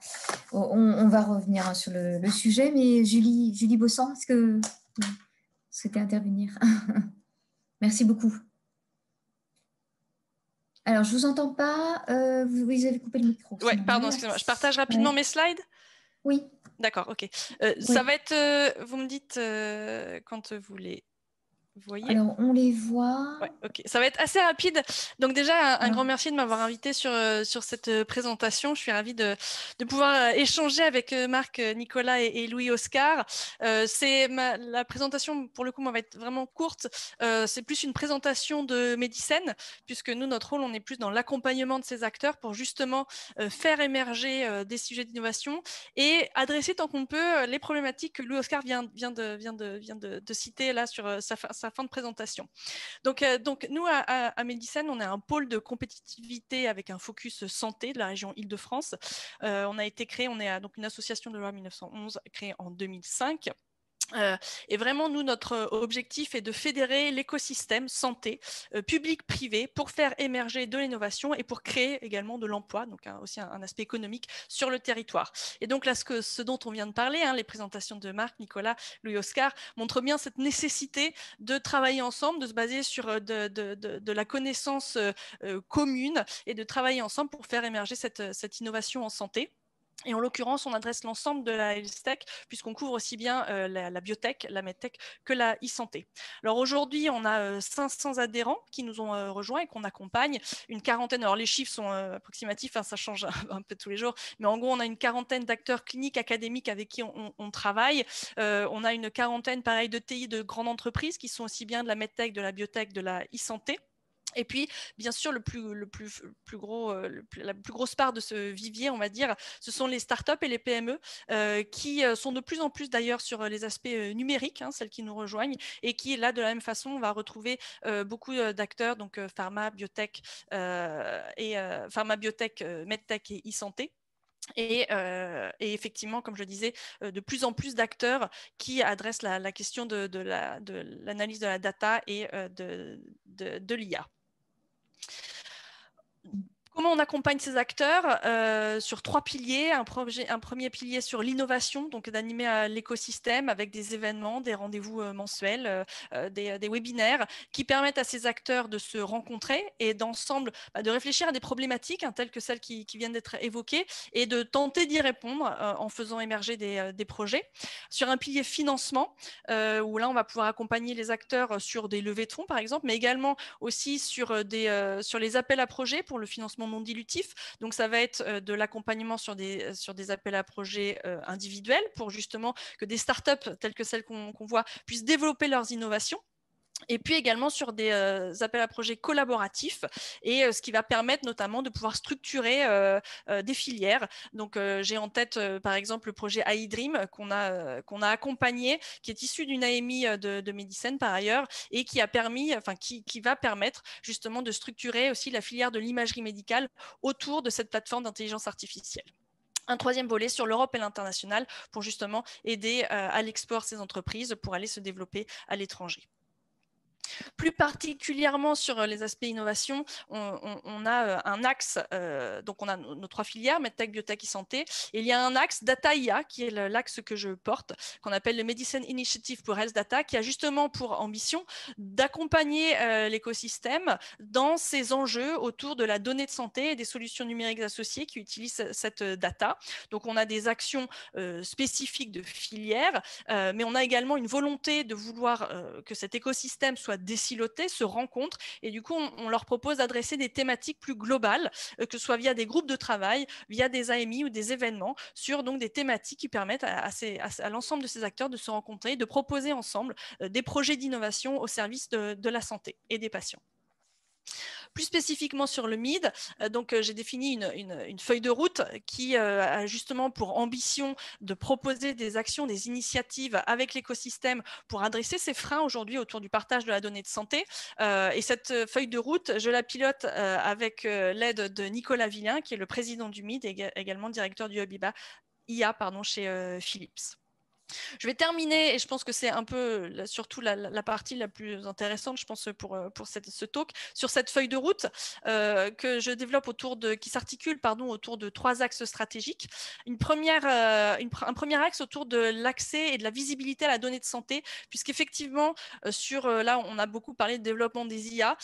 On va revenir sur le sujet, mais Julie Bossan, est-ce que vous souhaitez intervenir? Merci beaucoup. Alors, je ne vous entends pas. Vous avez coupé le micro. Oui, pardon, excusez-moi. Je partage rapidement mes slides. Oui. D'accord, ok. Oui. Ça va être, vous me dites quand vous les voyez. Alors, on les voit. Ouais, ok. Ça va être assez rapide. Donc déjà, un grand merci de m'avoir invité sur cette présentation. Je suis ravie de pouvoir échanger avec Marc, Nicolas et Louis-Oscar. La présentation, pour le coup, va être vraiment courte. C'est plus une présentation de Medicine, puisque nous, notre rôle, on est plus dans l'accompagnement de ces acteurs pour justement faire émerger des sujets d'innovation et adresser tant qu'on peut les problématiques que Louis-Oscar vient de citer là sur sa fin de présentation. Donc nous, à Medicine, on est un pôle de compétitivité avec un focus santé de la région Île-de-France. On a été créé, on est donc une association de loi 1911 créée en 2005. Et vraiment, nous, notre objectif est de fédérer l'écosystème santé public-privé pour faire émerger de l'innovation et pour créer également de l'emploi, donc aussi un aspect économique sur le territoire. Et donc là, ce dont on vient de parler, les présentations de Marc, Nicolas, Louis-Oscar, montrent bien cette nécessité de travailler ensemble, de se baser sur de la connaissance commune et de travailler ensemble pour faire émerger cette innovation en santé. Et en l'occurrence, on adresse l'ensemble de la health tech puisqu'on couvre aussi bien la biotech, la medtech que la e-santé. Alors aujourd'hui, on a 500 adhérents qui nous ont rejoints et qu'on accompagne, une quarantaine. Alors les chiffres sont approximatifs, ça change un peu tous les jours, mais en gros, on a une quarantaine d'acteurs cliniques académiques avec qui on travaille. On a une quarantaine, pareil, de TI de grandes entreprises qui sont aussi bien de la medtech, de la biotech, de la e-santé. Et puis, bien sûr, la plus grosse part de ce vivier, on va dire, ce sont les startups et les PME qui sont de plus en plus d'ailleurs sur les aspects numériques, celles qui nous rejoignent, et qui, là, de la même façon, on va retrouver beaucoup d'acteurs, donc pharma, biotech, medtech et e-santé. Et effectivement, comme je le disais, de plus en plus d'acteurs qui adressent la question de l'analyse de la data et de l'IA. Comment on accompagne ces acteurs sur 3 piliers. Un premier pilier sur l'innovation, donc d'animer l'écosystème avec des événements, des rendez-vous mensuels, des webinaires qui permettent à ces acteurs de se rencontrer et d'ensemble de réfléchir à des problématiques telles que celles qui viennent d'être évoquées et de tenter d'y répondre en faisant émerger des projets. Sur un pilier financement, où là on va pouvoir accompagner les acteurs sur des levées de fonds par exemple, mais également aussi sur les appels à projets pour le financement non dilutif. Donc ça va être de l'accompagnement sur des appels à projets individuels pour justement que des startups telles que celles qu'on voit puissent développer leurs innovations. Et puis également sur des appels à projets collaboratifs, et ce qui va permettre notamment de pouvoir structurer des filières. Donc j'ai en tête par exemple le projet iDream qu'on a accompagné, qui est issu d'une AMI de Medicine par ailleurs, et qui va permettre justement de structurer aussi la filière de l'imagerie médicale autour de cette plateforme d'intelligence artificielle. Un troisième volet sur l'Europe et l'international pour justement aider à l'export ces entreprises pour aller se développer à l'étranger. Plus particulièrement sur les aspects innovation, on a un axe, donc on a nos 3 filières, MedTech, Biotech et Santé, et il y a un axe Data IA qui est l'axe que je porte, qu'on appelle le Medicine Initiative pour Health Data, qui a justement pour ambition d'accompagner l'écosystème dans ses enjeux autour de la donnée de santé et des solutions numériques associées qui utilisent cette data. Donc on a des actions spécifiques de filières, mais on a également une volonté de vouloir que cet écosystème soit désilotés, se rencontrent, et du coup on leur propose d'adresser des thématiques plus globales, que ce soit via des groupes de travail, via des AMI ou des événements, sur donc des thématiques qui permettent à l'ensemble de ces acteurs de se rencontrer, de proposer ensemble des projets d'innovation au service de la santé et des patients. Plus spécifiquement sur le MID, j'ai défini une feuille de route qui a justement pour ambition de proposer des actions, des initiatives avec l'écosystème pour adresser ces freins aujourd'hui autour du partage de la donnée de santé. Et cette feuille de route, je la pilote avec l'aide de Nicolas Villain, qui est le président du MID et également directeur du Hub IA chez Philips. Je vais terminer, et je pense que c'est un peu surtout la partie la plus intéressante, je pense, pour ce talk, sur cette feuille de route que je développe qui s'articule autour de 3 axes stratégiques. Un premier axe autour de l'accès et de la visibilité à la donnée de santé, puisqu'effectivement, là, on a beaucoup parlé de développement des IA,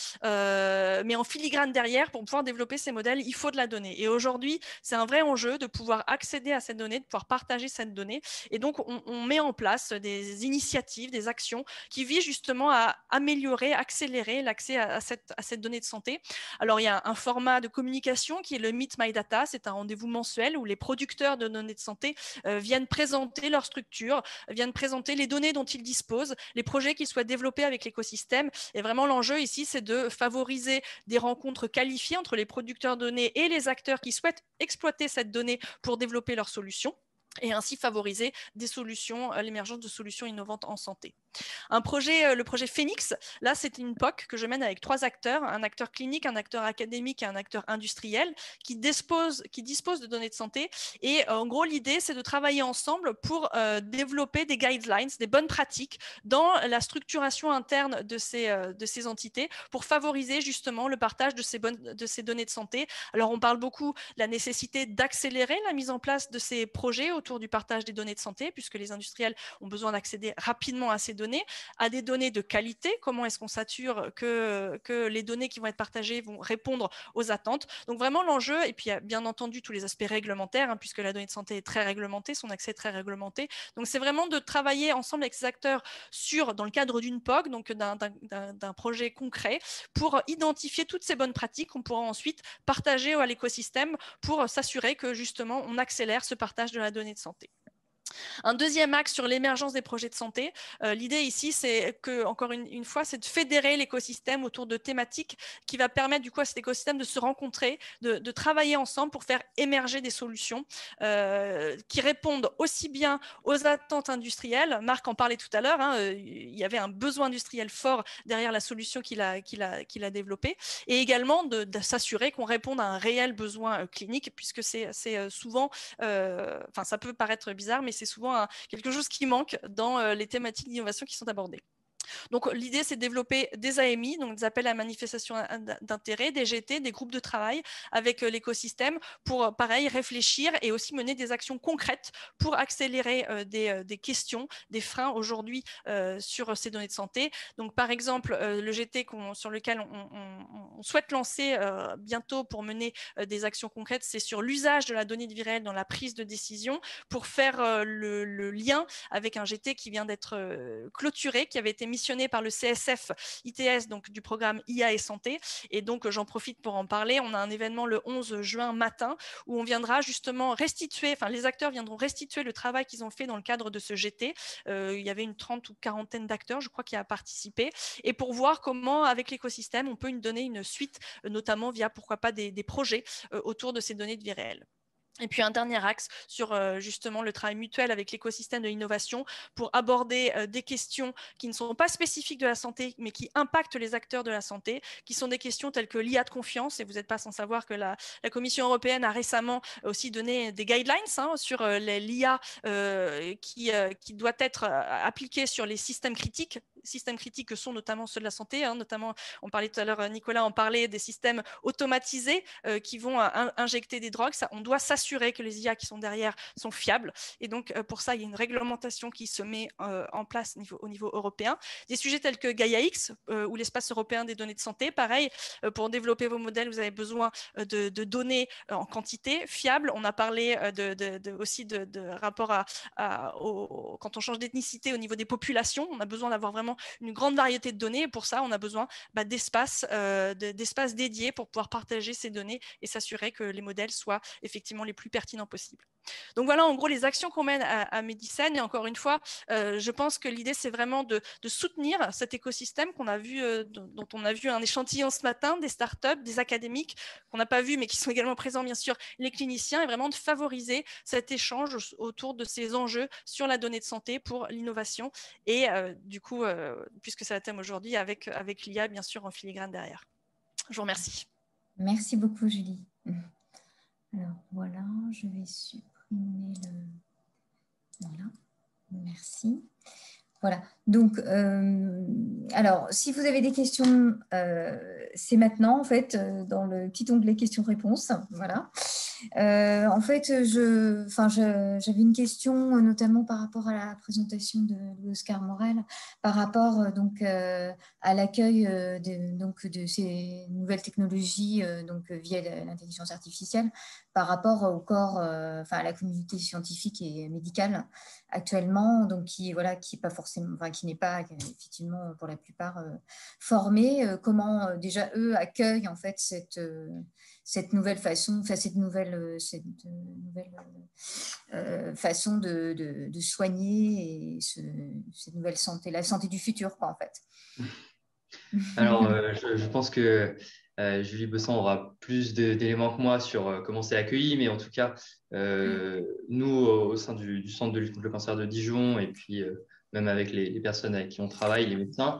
mais en filigrane derrière, pour pouvoir développer ces modèles, il faut de la donnée. Et aujourd'hui, c'est un vrai enjeu de pouvoir accéder à cette donnée, de pouvoir partager cette donnée. Et donc, on met en place des initiatives, des actions qui visent justement à améliorer, accélérer l'accès à cette donnée de santé. Alors, il y a un format de communication qui est le Meet My Data. C'est un rendez-vous mensuel où les producteurs de données de santé viennent présenter leur structure, viennent présenter les données dont ils disposent, les projets qu'ils souhaitent développer avec l'écosystème. Et vraiment, l'enjeu ici, c'est de favoriser des rencontres qualifiées entre les producteurs de données et les acteurs qui souhaitent exploiter cette donnée pour développer leurs solutions, et ainsi favoriser l'émergence de solutions innovantes en santé. Le projet Phoenix, là c'est une POC que je mène avec 3 acteurs, un acteur clinique, un acteur académique et un acteur industriel qui dispose de données de santé, et en gros l'idée c'est de travailler ensemble pour développer des guidelines, des bonnes pratiques dans la structuration interne de ces entités pour favoriser justement le partage de ces données de santé. Alors on parle beaucoup de la nécessité d'accélérer la mise en place de ces projets autour du partage des données de santé, puisque les industriels ont besoin d'accéder rapidement à ces données, à des données de qualité. Comment est-ce qu'on s'assure que les données qui vont être partagées vont répondre aux attentes? Donc vraiment l'enjeu, et puis il y a bien entendu tous les aspects réglementaires, puisque la donnée de santé est très réglementée, son accès est très réglementé. Donc c'est vraiment de travailler ensemble avec ces acteurs dans le cadre d'une POC, donc d'un projet concret, pour identifier toutes ces bonnes pratiques qu'on pourra ensuite partager à l'écosystème pour s'assurer que justement on accélère ce partage de la donnée de santé. Un deuxième axe sur l'émergence des projets de santé. L'idée ici, c'est que, encore une fois, c'est de fédérer l'écosystème autour de thématiques qui va permettre du coup à cet écosystème de se rencontrer, de travailler ensemble pour faire émerger des solutions qui répondent aussi bien aux attentes industrielles. Marc en parlait tout à l'heure, il y avait un besoin industriel fort derrière la solution qu'il a développée, et également de s'assurer qu'on réponde à un réel besoin clinique, puisque c'est souvent, ça peut paraître bizarre, mais c'est souvent quelque chose qui manque dans les thématiques d'innovation qui sont abordées. Donc l'idée, c'est de développer des AMI, donc des appels à manifestation d'intérêt, des GT, des groupes de travail avec l'écosystème pour, pareil, réfléchir et aussi mener des actions concrètes pour accélérer des questions, des freins aujourd'hui sur ces données de santé. Donc par exemple, le GT sur lequel on souhaite lancer bientôt pour mener des actions concrètes, c'est sur l'usage de la donnée de vie réelle dans la prise de décision pour faire le lien avec un GT qui vient d'être clôturé, qui avait été mis missionné par le CSF ITS, donc du programme IA et santé. Et donc, j'en profite pour en parler. On a un événement le 11 juin matin où on viendra justement restituer, enfin, les acteurs viendront restituer le travail qu'ils ont fait dans le cadre de ce GT. Il y avait une 30 ou quarantaine d'acteurs, je crois, qui a participé. Et pour voir comment, avec l'écosystème, on peut donner une suite, notamment via, pourquoi pas, des projets autour de ces données de vie réelle. Et puis un dernier axe sur justement le travail mutuel avec l'écosystème de l'innovation pour aborder des questions qui ne sont pas spécifiques de la santé, mais qui impactent les acteurs de la santé, qui sont des questions telles que l'IA de confiance. Et vous n'êtes pas sans savoir que la Commission européenne a récemment aussi donné des guidelines sur l'IA qui doit être appliquée sur les systèmes critiques que sont notamment ceux de la santé, notamment, on parlait tout à l'heure, Nicolas en parlait, des systèmes automatisés qui vont injecter des drogues. Ça, on doit s'assurer que les IA qui sont derrière sont fiables. Et donc, pour ça, il y a une réglementation qui se met en place au niveau européen. Des sujets tels que Gaia-X ou l'espace européen des données de santé, pareil, pour développer vos modèles, vous avez besoin de données en quantité fiables. On a parlé aussi de rapport quand on change d'ethnicité au niveau des populations, on a besoin d'avoir vraiment une grande variété de données. Et pour ça, on a besoin d'espaces dédiés pour pouvoir partager ces données et s'assurer que les modèles soient effectivement les plus pertinents possibles. Donc voilà, en gros, les actions qu'on mène à Medicine. Et encore une fois, je pense que l'idée, c'est vraiment de soutenir cet écosystème qu'on a vu, dont on a vu un échantillon ce matin, des startups, des académiques qu'on n'a pas vu, mais qui sont également présents, bien sûr, les cliniciens, et vraiment de favoriser cet échange autour de ces enjeux sur la donnée de santé pour l'innovation. Et du coup, puisque c'est le thème aujourd'hui, avec l'IA, bien sûr, en filigrane derrière. Je vous remercie. Merci beaucoup, Julie. Alors, voilà, je vais supprimer le... Voilà, merci. Voilà, donc, alors, si vous avez des questions, c'est maintenant, en fait, dans le petit onglet questions-réponses, voilà. En fait, j'avais une question, notamment par rapport à la présentation de Oscar Morel, par rapport donc, à l'accueil de ces nouvelles technologies donc, via l'intelligence artificielle, par rapport au corps, à la communauté scientifique et médicale actuellement, donc qui est pas forcément, qui n'est pas effectivement pour la plupart formée. Comment déjà eux accueillent en fait cette nouvelle façon, cette nouvelle façon de soigner et cette nouvelle santé, la santé du futur, quoi, en fait. Alors, je pense que Julie Besson aura plus d'éléments que moi sur comment c'est accueilli, mais en tout cas, nous, au sein du Centre de lutte contre le cancer de Dijon, et puis même avec les personnes avec qui on travaille, les médecins,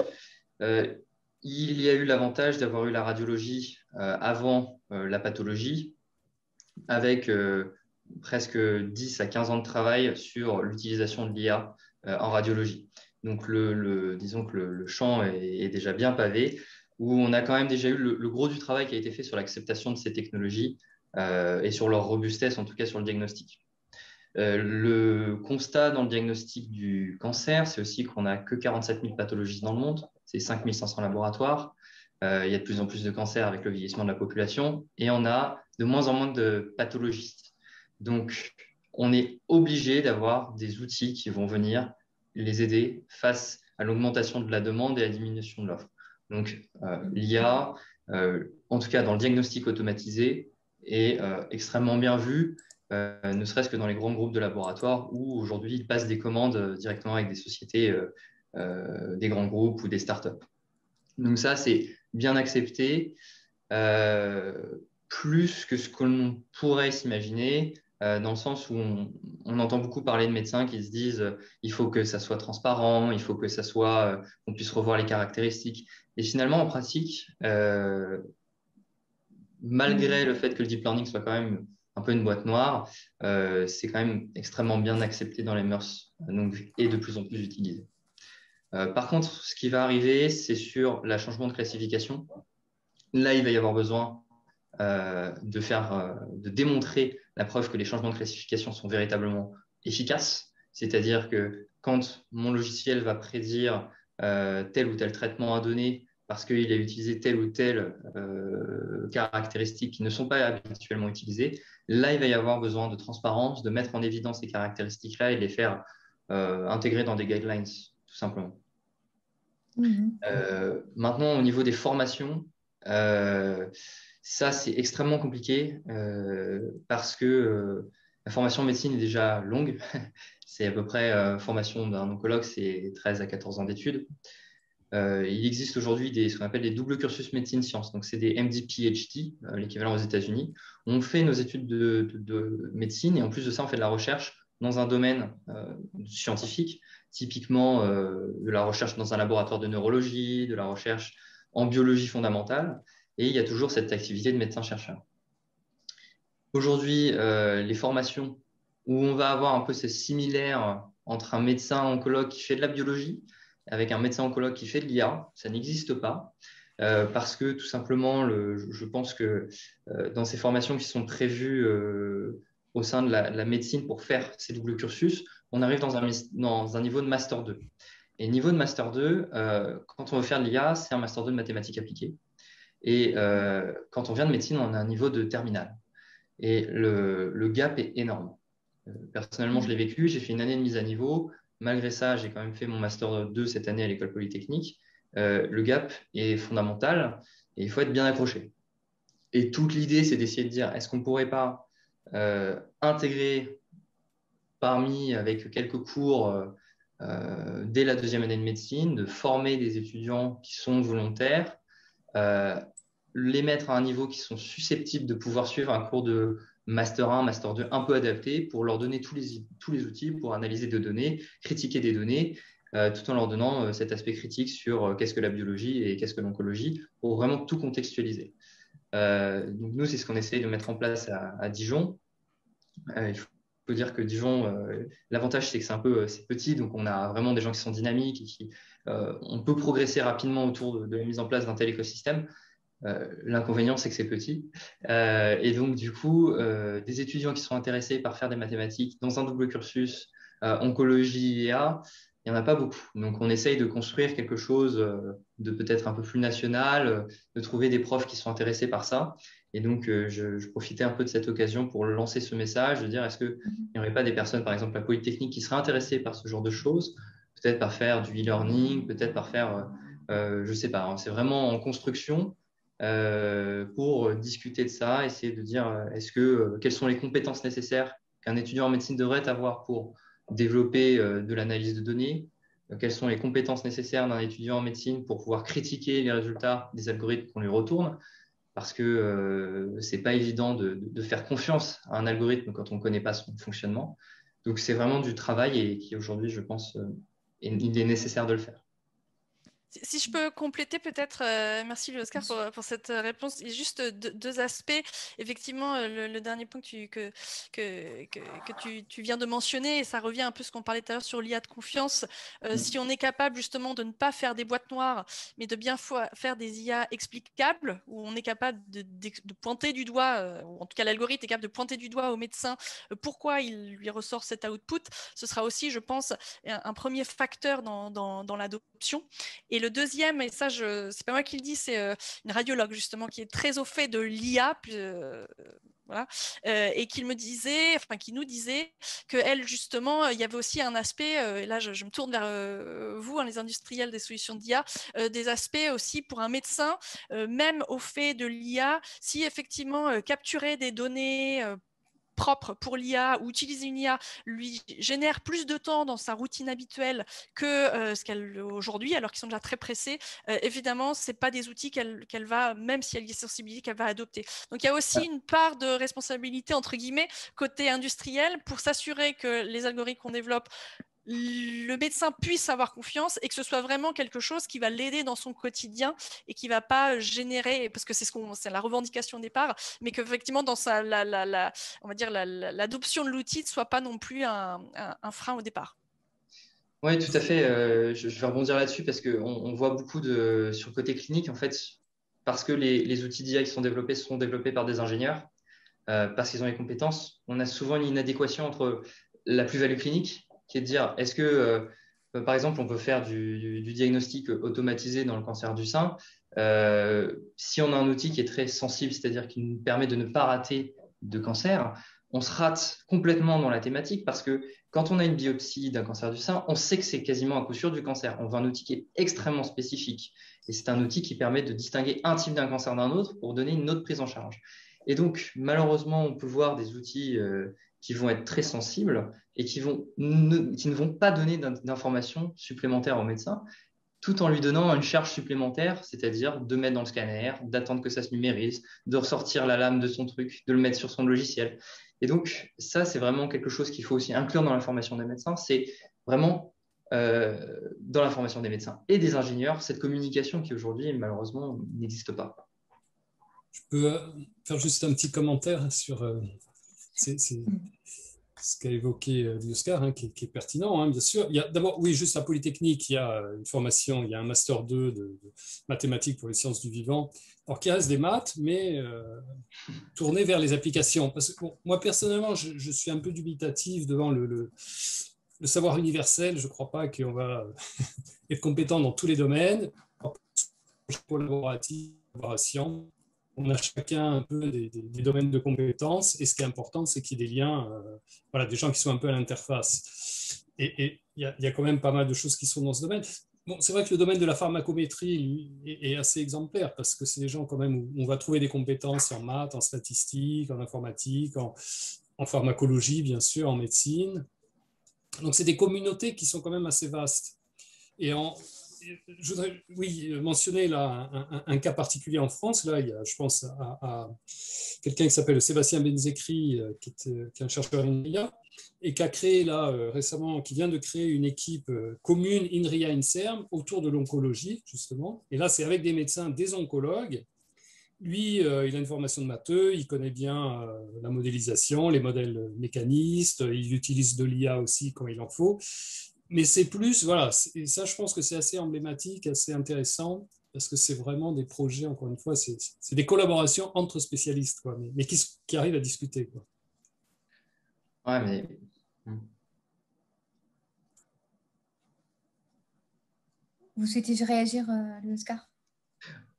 il y a eu l'avantage d'avoir eu la radiologie avant la pathologie, avec presque 10 à 15 ans de travail sur l'utilisation de l'IA en radiologie. Donc, disons que le champ est déjà bien pavé, où on a quand même déjà eu le gros du travail qui a été fait sur l'acceptation de ces technologies et sur leur robustesse, en tout cas sur le diagnostic. Le constat dans le diagnostic du cancer, c'est aussi qu'on n'a que 47 000 pathologistes dans le monde, c'est 5 500 laboratoires. Il y a de plus en plus de cancers avec le vieillissement de la population et on a de moins de pathologistes. Donc, on est obligé d'avoir des outils qui vont venir les aider face à l'augmentation de la demande et à la diminution de l'offre. Donc, l'IA, en tout cas dans le diagnostic automatisé, est extrêmement bien vu, ne serait-ce que dans les grands groupes de laboratoires où aujourd'hui ils passent des commandes directement avec des sociétés, des grands groupes ou des startups. Donc ça, c'est bien accepté, plus que ce que l'on pourrait s'imaginer, dans le sens où on entend beaucoup parler de médecins qui se disent il faut que ça soit transparent, il faut que ça soit, qu'on puisse revoir les caractéristiques. Et finalement, en pratique, malgré le fait que le deep learning soit quand même un peu une boîte noire, c'est quand même extrêmement bien accepté dans les mœurs et de plus en plus utilisé. Par contre, ce qui va arriver, c'est sur le changement de classification. Là, il va y avoir besoin de démontrer la preuve que les changements de classification sont véritablement efficaces. C'est-à-dire que quand mon logiciel va prédire tel ou tel traitement à donner parce qu'il a utilisé telle ou telle caractéristiques qui ne sont pas habituellement utilisées, là, il va y avoir besoin de transparence, de mettre en évidence ces caractéristiques-là et de les faire intégrer dans des guidelines, tout simplement. Maintenant, au niveau des formations, ça, c'est extrêmement compliqué parce que la formation en médecine est déjà longue. C'est à peu près, formation d'un oncologue, c'est 13 à 14 ans d'études. Il existe aujourd'hui ce qu'on appelle des doubles cursus médecine-sciences. Donc, c'est des MD-PhD, l'équivalent aux États-Unis. On fait nos études de médecine et en plus de ça, on fait de la recherche dans un domaine scientifique, typiquement de la recherche dans un laboratoire de neurologie, de la recherche en biologie fondamentale. Et il y a toujours cette activité de médecin-chercheur. Aujourd'hui, les formations où on va avoir un peu ces similaires entre un médecin oncologue qui fait de la biologie avec un médecin oncologue qui fait de l'IA, ça n'existe pas. Parce que tout simplement, je pense que dans ces formations qui sont prévues au sein de la médecine pour faire ces doubles cursus, on arrive dans un niveau de Master 2. Et niveau de Master 2, quand on veut faire de l'IA, c'est un Master 2 de mathématiques appliquées. Et quand on vient de médecine, on a un niveau de terminale. Et le gap est énorme. Personnellement, je l'ai vécu, j'ai fait une année de mise à niveau. Malgré ça, j'ai quand même fait mon Master 2 cette année à l'École Polytechnique. Le gap est fondamental et il faut être bien accroché. Et toute l'idée, c'est d'essayer de dire, est-ce qu'on ne pourrait pas intégrer avec quelques cours dès la deuxième année de médecine, de former des étudiants qui sont volontaires, les mettre à un niveau qui sont susceptibles de pouvoir suivre un cours de Master 1, Master 2 un peu adapté pour leur donner tous les outils pour analyser des données, critiquer des données, tout en leur donnant cet aspect critique sur qu'est-ce que la biologie et qu'est-ce que l'oncologie, pour vraiment tout contextualiser. Donc nous, c'est ce qu'on essaye de mettre en place à Dijon. Il faut dire que Dijon, l'avantage, c'est que c'est petit, donc on a vraiment des gens qui sont dynamiques et on peut progresser rapidement autour de la mise en place d'un tel écosystème. L'inconvénient, c'est que c'est petit. Et donc, du coup, des étudiants qui sont intéressés par faire des mathématiques dans un double cursus, oncologie et IA, il n'y en a pas beaucoup. Donc, on essaye de construire quelque chose de peut-être un peu plus national, de trouver des profs qui sont intéressés par ça. Et donc, je profitais un peu de cette occasion pour lancer ce message, de dire, est-ce qu'il n'y aurait pas des personnes, par exemple, à Polytechnique, qui seraient intéressées par ce genre de choses, peut-être par faire du e-learning, peut-être par faire, je ne sais pas, hein, c'est vraiment en construction. Pour discuter de ça, essayer de dire quelles sont les compétences nécessaires qu'un étudiant en médecine devrait avoir pour développer de l'analyse de données, quelles sont les compétences nécessaires d'un étudiant en médecine pour pouvoir critiquer les résultats des algorithmes qu'on lui retourne, parce que c'est pas évident de faire confiance à un algorithme quand on ne connaît pas son fonctionnement. Donc c'est vraiment du travail et qui aujourd'hui, je pense, il est nécessaire de le faire. Si je peux compléter peut-être, merci Oscar pour cette réponse. Il y a juste deux aspects. Effectivement, le dernier point que tu viens de mentionner, et ça revient un peu à ce qu'on parlait tout à l'heure sur l'IA de confiance. Si on est capable justement de ne pas faire des boîtes noires, mais de bien faire des IA explicables, où on est capable de pointer du doigt, ou en tout cas l'algorithme est capable de pointer du doigt au médecin pourquoi il lui ressort cet output, ce sera aussi, je pense, un premier facteur dans l'adoption. Et le deuxième, et ça, c'est pas moi qui le dis, c'est une radiologue justement qui est très au fait de l'IA, voilà, et qui nous disait qu'elle justement, il y avait aussi un aspect, et là je me tourne vers vous, les industriels des solutions d'IA, des aspects aussi pour un médecin, même au fait de l'IA, si effectivement capturer des données propre pour l'IA ou utiliser une IA lui génère plus de temps dans sa routine habituelle que ce qu'elle aujourd'hui, alors qu'ils sont déjà très pressés, évidemment, ce n'est pas des outils qu'elle va, même si elle y est sensibilisée, qu'elle va adopter. Donc, il y a aussi une part de responsabilité, entre guillemets, côté industriel pour s'assurer que les algorithmes qu'on développe, le médecin puisse avoir confiance et que ce soit vraiment quelque chose qui va l'aider dans son quotidien et qui ne va pas générer, parce que c'est la revendication au départ, mais qu'effectivement dans on va dire l'adoption de l'outil ne soit pas non plus un frein au départ. Oui, tout à fait. Je vais rebondir là-dessus parce qu'on voit beaucoup sur le côté clinique, en fait, parce que les outils d'IA qui sont développés par des ingénieurs, parce qu'ils ont les compétences, on a souvent une inadéquation entre la plus-value clinique, qui est de dire, est-ce que, par exemple, on peut faire du diagnostic automatisé dans le cancer du sein, si on a un outil qui est très sensible, c'est-à-dire qui nous permet de ne pas rater de cancer, on se rate complètement dans la thématique parce que quand on a une biopsie d'un cancer du sein, on sait que c'est quasiment à coup sûr du cancer. On veut un outil qui est extrêmement spécifique. Et c'est un outil qui permet de distinguer un type d'un cancer d'un autre pour donner une autre prise en charge. Et donc, malheureusement, on peut voir des outils qui vont être très sensibles et qui ne vont pas donner d'informations supplémentaires au médecin, tout en lui donnant une charge supplémentaire, c'est-à-dire de mettre dans le scanner, d'attendre que ça se numérise, de ressortir la lame de son truc, de le mettre sur son logiciel. Et donc, ça, c'est vraiment quelque chose qu'il faut aussi inclure dans la formation des médecins. C'est vraiment dans la formation des médecins et des ingénieurs, cette communication qui aujourd'hui, malheureusement, n'existe pas. Je peux faire juste un petit commentaire sur ce qu'a évoqué Oscar, hein, qui est pertinent, hein, bien sûr. Il y a d'abord, oui, juste la Polytechnique, il y a une formation, il y a un Master 2 de mathématiques pour les sciences du vivant, alors qui reste des maths, mais tourné vers les applications. Parce que bon, moi, personnellement, je suis un peu dubitatif devant le savoir universel. Je ne crois pas qu'on va être compétent dans tous les domaines. Collaboration. On a chacun un peu des domaines de compétences, et ce qui est important, c'est qu'il y ait des liens, voilà, des gens qui sont un peu à l'interface. Et il y a quand même pas mal de choses qui sont dans ce domaine. Bon, c'est vrai que le domaine de la pharmacométrie lui, est assez exemplaire, parce que c'est des gens quand même où on va trouver des compétences en maths, en statistique, en informatique, en pharmacologie, bien sûr, en médecine. Donc, c'est des communautés qui sont quand même assez vastes. Et je voudrais mentionner là, un cas particulier en France. Là, il y a, je pense à quelqu'un qui s'appelle Sébastien Benzekri, qui est un chercheur INRIA, et qui a créé là récemment, qui vient de créer une équipe commune INRIA-INSERM autour de l'oncologie, justement. Et là, c'est avec des médecins, des oncologues. Lui, il a une formation de matheux, il connaît bien la modélisation, les modèles mécanistes, il utilise de l'IA aussi quand il en faut. Mais c'est plus, voilà, et ça, je pense que c'est assez emblématique, assez intéressant, parce que c'est vraiment des projets, encore une fois, c'est des collaborations entre spécialistes, quoi, mais qui arrivent à discuter, quoi. Ouais, mais... Vous souhaitez réagir, Oscar?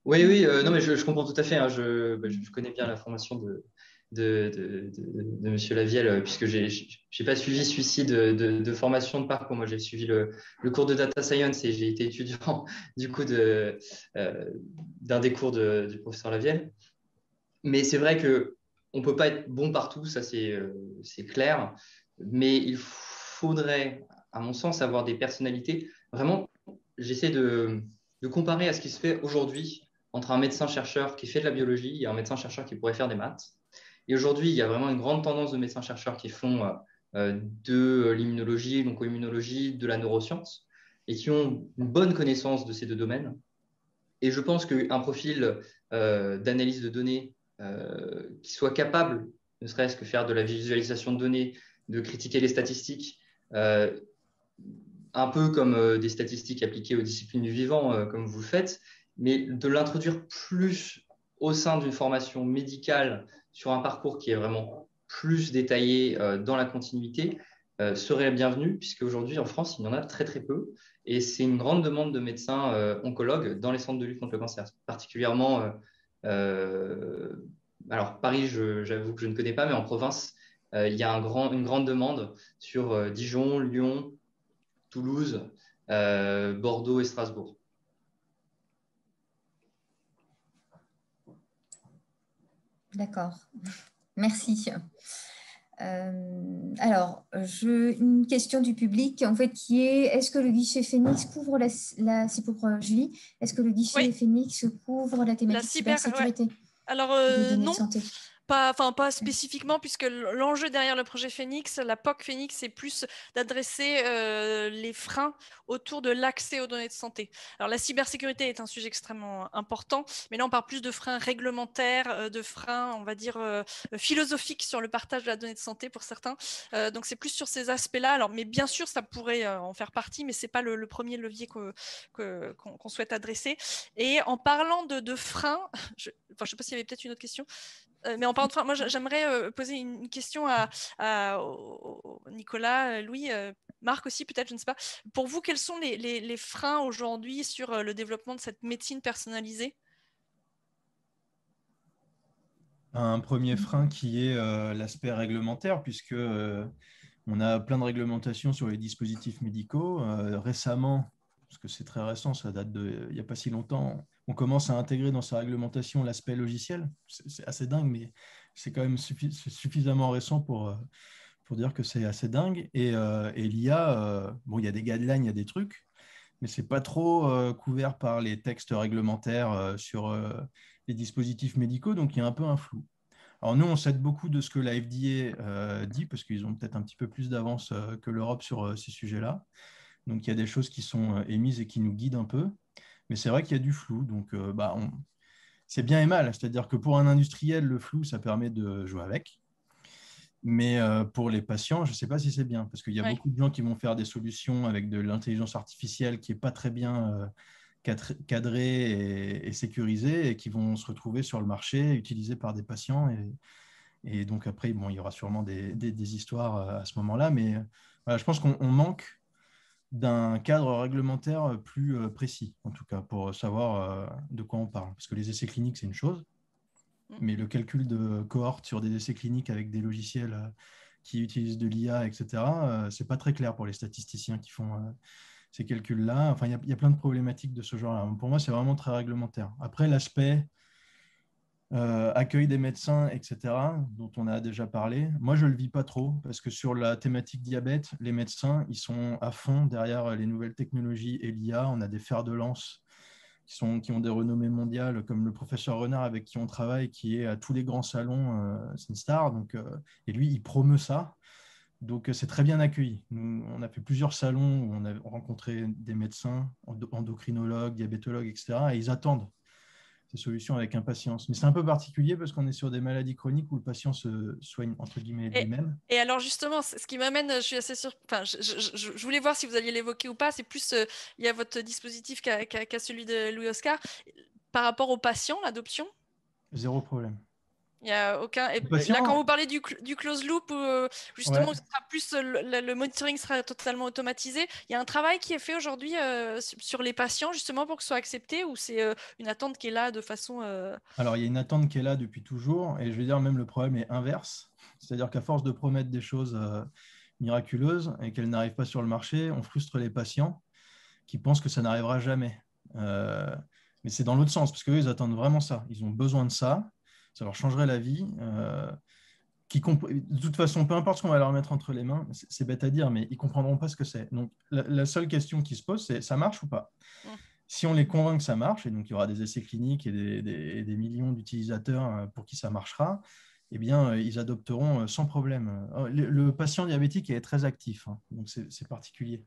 Oui, non, mais je comprends tout à fait. Hein, je connais bien la formation de M. Lavielle, puisque je n'ai pas suivi celui-ci de formation de parcours. Moi, j'ai suivi le cours de data science et j'ai été étudiant du coup d'un des cours du professeur Lavielle. Mais c'est vrai qu'on ne peut pas être bon partout, ça c'est clair. Mais il faudrait, à mon sens, avoir des personnalités. Vraiment, j'essaie de comparer à ce qui se fait aujourd'hui entre un médecin-chercheur qui fait de la biologie et un médecin-chercheur qui pourrait faire des maths. Et aujourd'hui, il y a vraiment une grande tendance de médecins-chercheurs qui font de l'immunologie, l'onco-immunologie, de la neuroscience, et qui ont une bonne connaissance de ces deux domaines. Et je pense qu'un profil d'analyse de données qui soit capable, ne serait-ce que faire de la visualisation de données, de critiquer les statistiques, un peu comme des statistiques appliquées aux disciplines du vivant, comme vous le faites, mais de l'introduire plus au sein d'une formation médicale sur un parcours qui est vraiment plus détaillé dans la continuité, serait bienvenu, puisque aujourd'hui en France, il y en a très très peu, et c'est une grande demande de médecins oncologues dans les centres de lutte contre le cancer, particulièrement, alors Paris, j'avoue que je ne connais pas, mais en province, il y a une grande demande sur Dijon, Lyon, Toulouse, Bordeaux et Strasbourg. D'accord, merci. Alors, une question du public, en fait, qui est, est-ce que le guichet Phoenix couvre c'est pour Julie, est-ce que le guichet Phoenix couvre la thématique cybersécurité? Ouais. Alors, non. Pas spécifiquement, puisque l'enjeu derrière le projet Phoenix, la POC Phoenix, c'est plus d'adresser les freins autour de l'accès aux données de santé. Alors, la cybersécurité est un sujet extrêmement important, mais là, on parle plus de freins réglementaires, de freins, on va dire, philosophiques sur le partage de la donnée de santé pour certains. Donc, c'est plus sur ces aspects-là. Alors, mais bien sûr, ça pourrait en faire partie, mais c'est pas le premier levier qu'on souhaite adresser. Et en parlant de freins, je ne sais pas s'il y avait peut-être une autre question. Mais en parlant de freins, moi j'aimerais poser une question à Nicolas, Louis, Marc aussi peut-être, je ne sais pas. Pour vous, quels sont les freins aujourd'hui sur le développement de cette médecine personnalisée? un premier frein qui est l'aspect réglementaire, puisque on a plein de réglementations sur les dispositifs médicaux. Récemment, parce que c'est très récent, ça date il n'y a pas si longtemps, on commence à intégrer dans sa réglementation l'aspect logiciel. C'est assez dingue, mais c'est quand même suffisamment récent pour dire que c'est assez dingue. Et l'IA, bon, il y a des guidelines, il y a des trucs, mais ce n'est pas trop couvert par les textes réglementaires sur les dispositifs médicaux, donc il y a un peu un flou. Alors nous, on s'aide beaucoup de ce que la FDA dit, parce qu'ils ont peut-être un petit peu plus d'avance que l'Europe sur ces sujets-là. Donc il y a des choses qui sont émises et qui nous guident un peu, mais c'est vrai qu'il y a du flou, donc c'est bien et mal. C'est-à-dire que pour un industriel, le flou, ça permet de jouer avec. Mais pour les patients, je ne sais pas si c'est bien, parce qu'il y a beaucoup de gens qui vont faire des solutions avec de l'intelligence artificielle qui n'est pas très bien cadrée et sécurisée, et qui vont se retrouver sur le marché, utilisées par des patients. Et donc après, bon, il y aura sûrement des histoires à ce moment-là, mais voilà, je pense qu'on manque d'un cadre réglementaire plus précis, en tout cas, pour savoir de quoi on parle. Parce que les essais cliniques, c'est une chose, mais le calcul de cohorte sur des essais cliniques avec des logiciels qui utilisent de l'IA, etc., ce n'est pas très clair pour les statisticiens qui font ces calculs-là. Enfin, il y a plein de problématiques de ce genre-là. Pour moi, c'est vraiment très réglementaire. Après, l'aspect accueil des médecins, etc., dont on a déjà parlé, moi, je ne le vis pas trop, parce que sur la thématique diabète, les médecins, ils sont à fond derrière les nouvelles technologies et l'IA. On a des fers de lance qui ont des renommées mondiales, comme le professeur Renard avec qui on travaille, qui est à tous les grands salons, c'est une star, et lui, il promeut ça. Donc, c'est très bien accueilli. Nous, on a fait plusieurs salons où on a rencontré des médecins, endocrinologues, diabétologues, etc., et ils attendent ces solutions avec impatience. Mais c'est un peu particulier parce qu'on est sur des maladies chroniques où le patient se soigne, entre guillemets, lui-même. Et alors justement, ce qui m'amène, je suis assez sûre, enfin, je voulais voir si vous alliez l'évoquer ou pas, c'est plus, il y a votre dispositif qu'à celui de Louis Oscar. Par rapport aux patients, l'adoption, Zéro problème. il n'y a aucun. Et patient, là, quand vous parlez du close loop, justement, ouais. ce sera plus, le monitoring sera totalement automatisé. Il y a un travail qui est fait aujourd'hui sur les patients, justement, pour que ce soit accepté, ou c'est une attente qui est là de façon. Alors, il y a une attente qui est là depuis toujours, et je veux dire, même le problème est inverse. C'est-à-dire qu'à force de promettre des choses miraculeuses et qu'elles n'arrivent pas sur le marché, on frustre les patients qui pensent que ça n'arrivera jamais. Mais c'est dans l'autre sens, parce qu'eux, ils attendent vraiment ça. Ils ont besoin de ça. Ça leur changerait la vie. De toute façon, peu importe ce qu'on va leur mettre entre les mains, c'est bête à dire, mais ils ne comprendront pas ce que c'est. Donc, la seule question qui se pose, c'est ça marche ou pas? Si on les convainc que ça marche, et donc il y aura des essais cliniques et des millions d'utilisateurs pour qui ça marchera, eh bien, ils adopteront sans problème. Le patient diabétique est très actif, hein, donc c'est particulier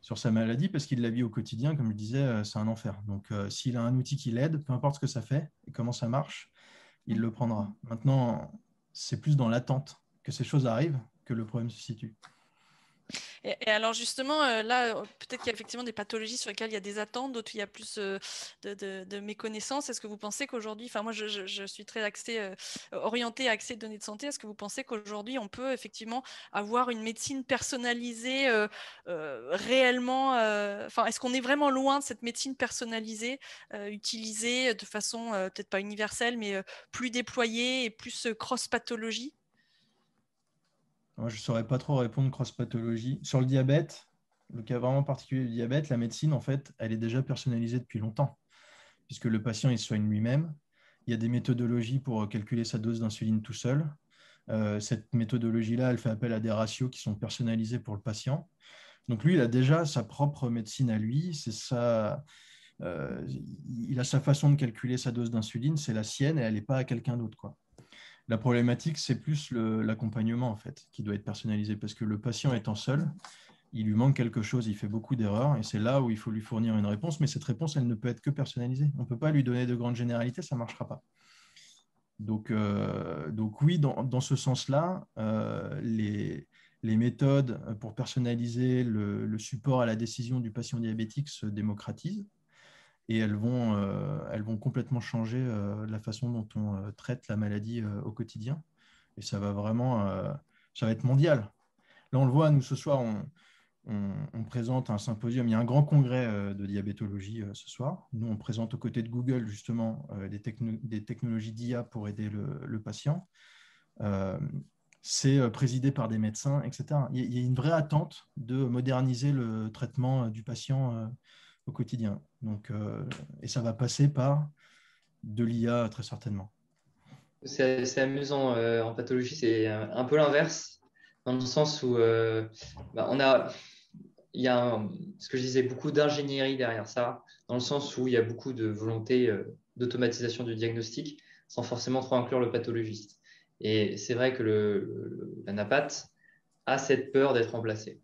sur sa maladie parce qu'il la vit au quotidien, comme je disais, c'est un enfer. Donc, s'il a un outil qui l'aide, peu importe ce que ça fait et comment ça marche, il le prendra. Maintenant, c'est plus dans l'attente que ces choses arrivent que le problème se situe. Et alors justement, là, peut-être qu'il y a effectivement des pathologies sur lesquelles il y a des attentes, d'autres il y a plus de méconnaissance. Est-ce que vous pensez qu'aujourd'hui, enfin moi je suis très orientée à accès données de santé, est-ce que vous pensez qu'aujourd'hui on peut effectivement avoir une médecine personnalisée réellement, enfin est-ce qu'on est vraiment loin de cette médecine personnalisée, utilisée de façon peut-être pas universelle, mais plus déployée et plus cross-pathologie? Moi, je ne saurais pas trop répondre cross-pathologie. Sur le diabète, le cas vraiment particulier du diabète, la médecine, en fait, elle est déjà personnalisée depuis longtemps, puisque le patient, il se soigne lui-même. Il y a des méthodologies pour calculer sa dose d'insuline tout seul. Cette méthodologie-là, elle fait appel à des ratios qui sont personnalisés pour le patient. Donc lui, il a déjà sa propre médecine à lui. Il a sa façon de calculer sa dose d'insuline, c'est la sienne et elle n'est pas à quelqu'un d'autre, quoi. La problématique, c'est plus l'accompagnement, en fait, qui doit être personnalisé, parce que le patient étant seul, il lui manque quelque chose, il fait beaucoup d'erreurs, et c'est là où il faut lui fournir une réponse, mais cette réponse, elle ne peut être que personnalisée. On ne peut pas lui donner de grandes généralités, ça ne marchera pas. Donc oui, dans ce sens-là, les méthodes pour personnaliser le support à la décision du patient diabétique se démocratisent. Et elles vont complètement changer la façon dont on traite la maladie au quotidien. Et ça va vraiment ça va être mondial. Là, on le voit, nous, ce soir, on présente un symposium, il y a un grand congrès de diabétologie ce soir. Nous, on présente aux côtés de Google justement des technologies d'IA pour aider le patient. C'est présidé par des médecins, etc. Il y a une vraie attente de moderniser le traitement du patient au quotidien. Donc, et ça va passer par de l'IA très certainement. C'est amusant. En pathologie, c'est un peu l'inverse, dans le sens où il y a ce que je disais, beaucoup d'ingénierie derrière ça, dans le sens où il y a beaucoup de volonté d'automatisation du diagnostic, sans forcément trop inclure le pathologiste. Et c'est vrai que la NAPAT a cette peur d'être remplacée.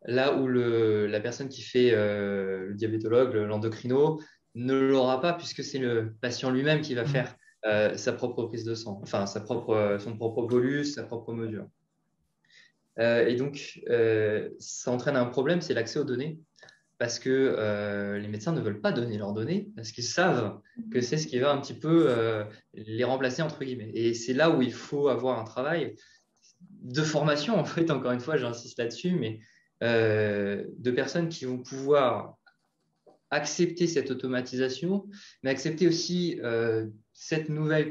Là où la personne qui fait le diabétologue, l'endocrino, ne l'aura pas, puisque c'est le patient lui-même qui va faire sa propre prise de sang, enfin son propre bolus, sa propre mesure. Et donc, ça entraîne un problème, c'est l'accès aux données, parce que les médecins ne veulent pas donner leurs données, parce qu'ils savent que c'est ce qui va un petit peu les remplacer, entre guillemets. Et c'est là où il faut avoir un travail de formation, en fait, encore une fois, j'insiste là-dessus, mais de personnes qui vont pouvoir accepter cette automatisation, mais accepter aussi cette nouvelle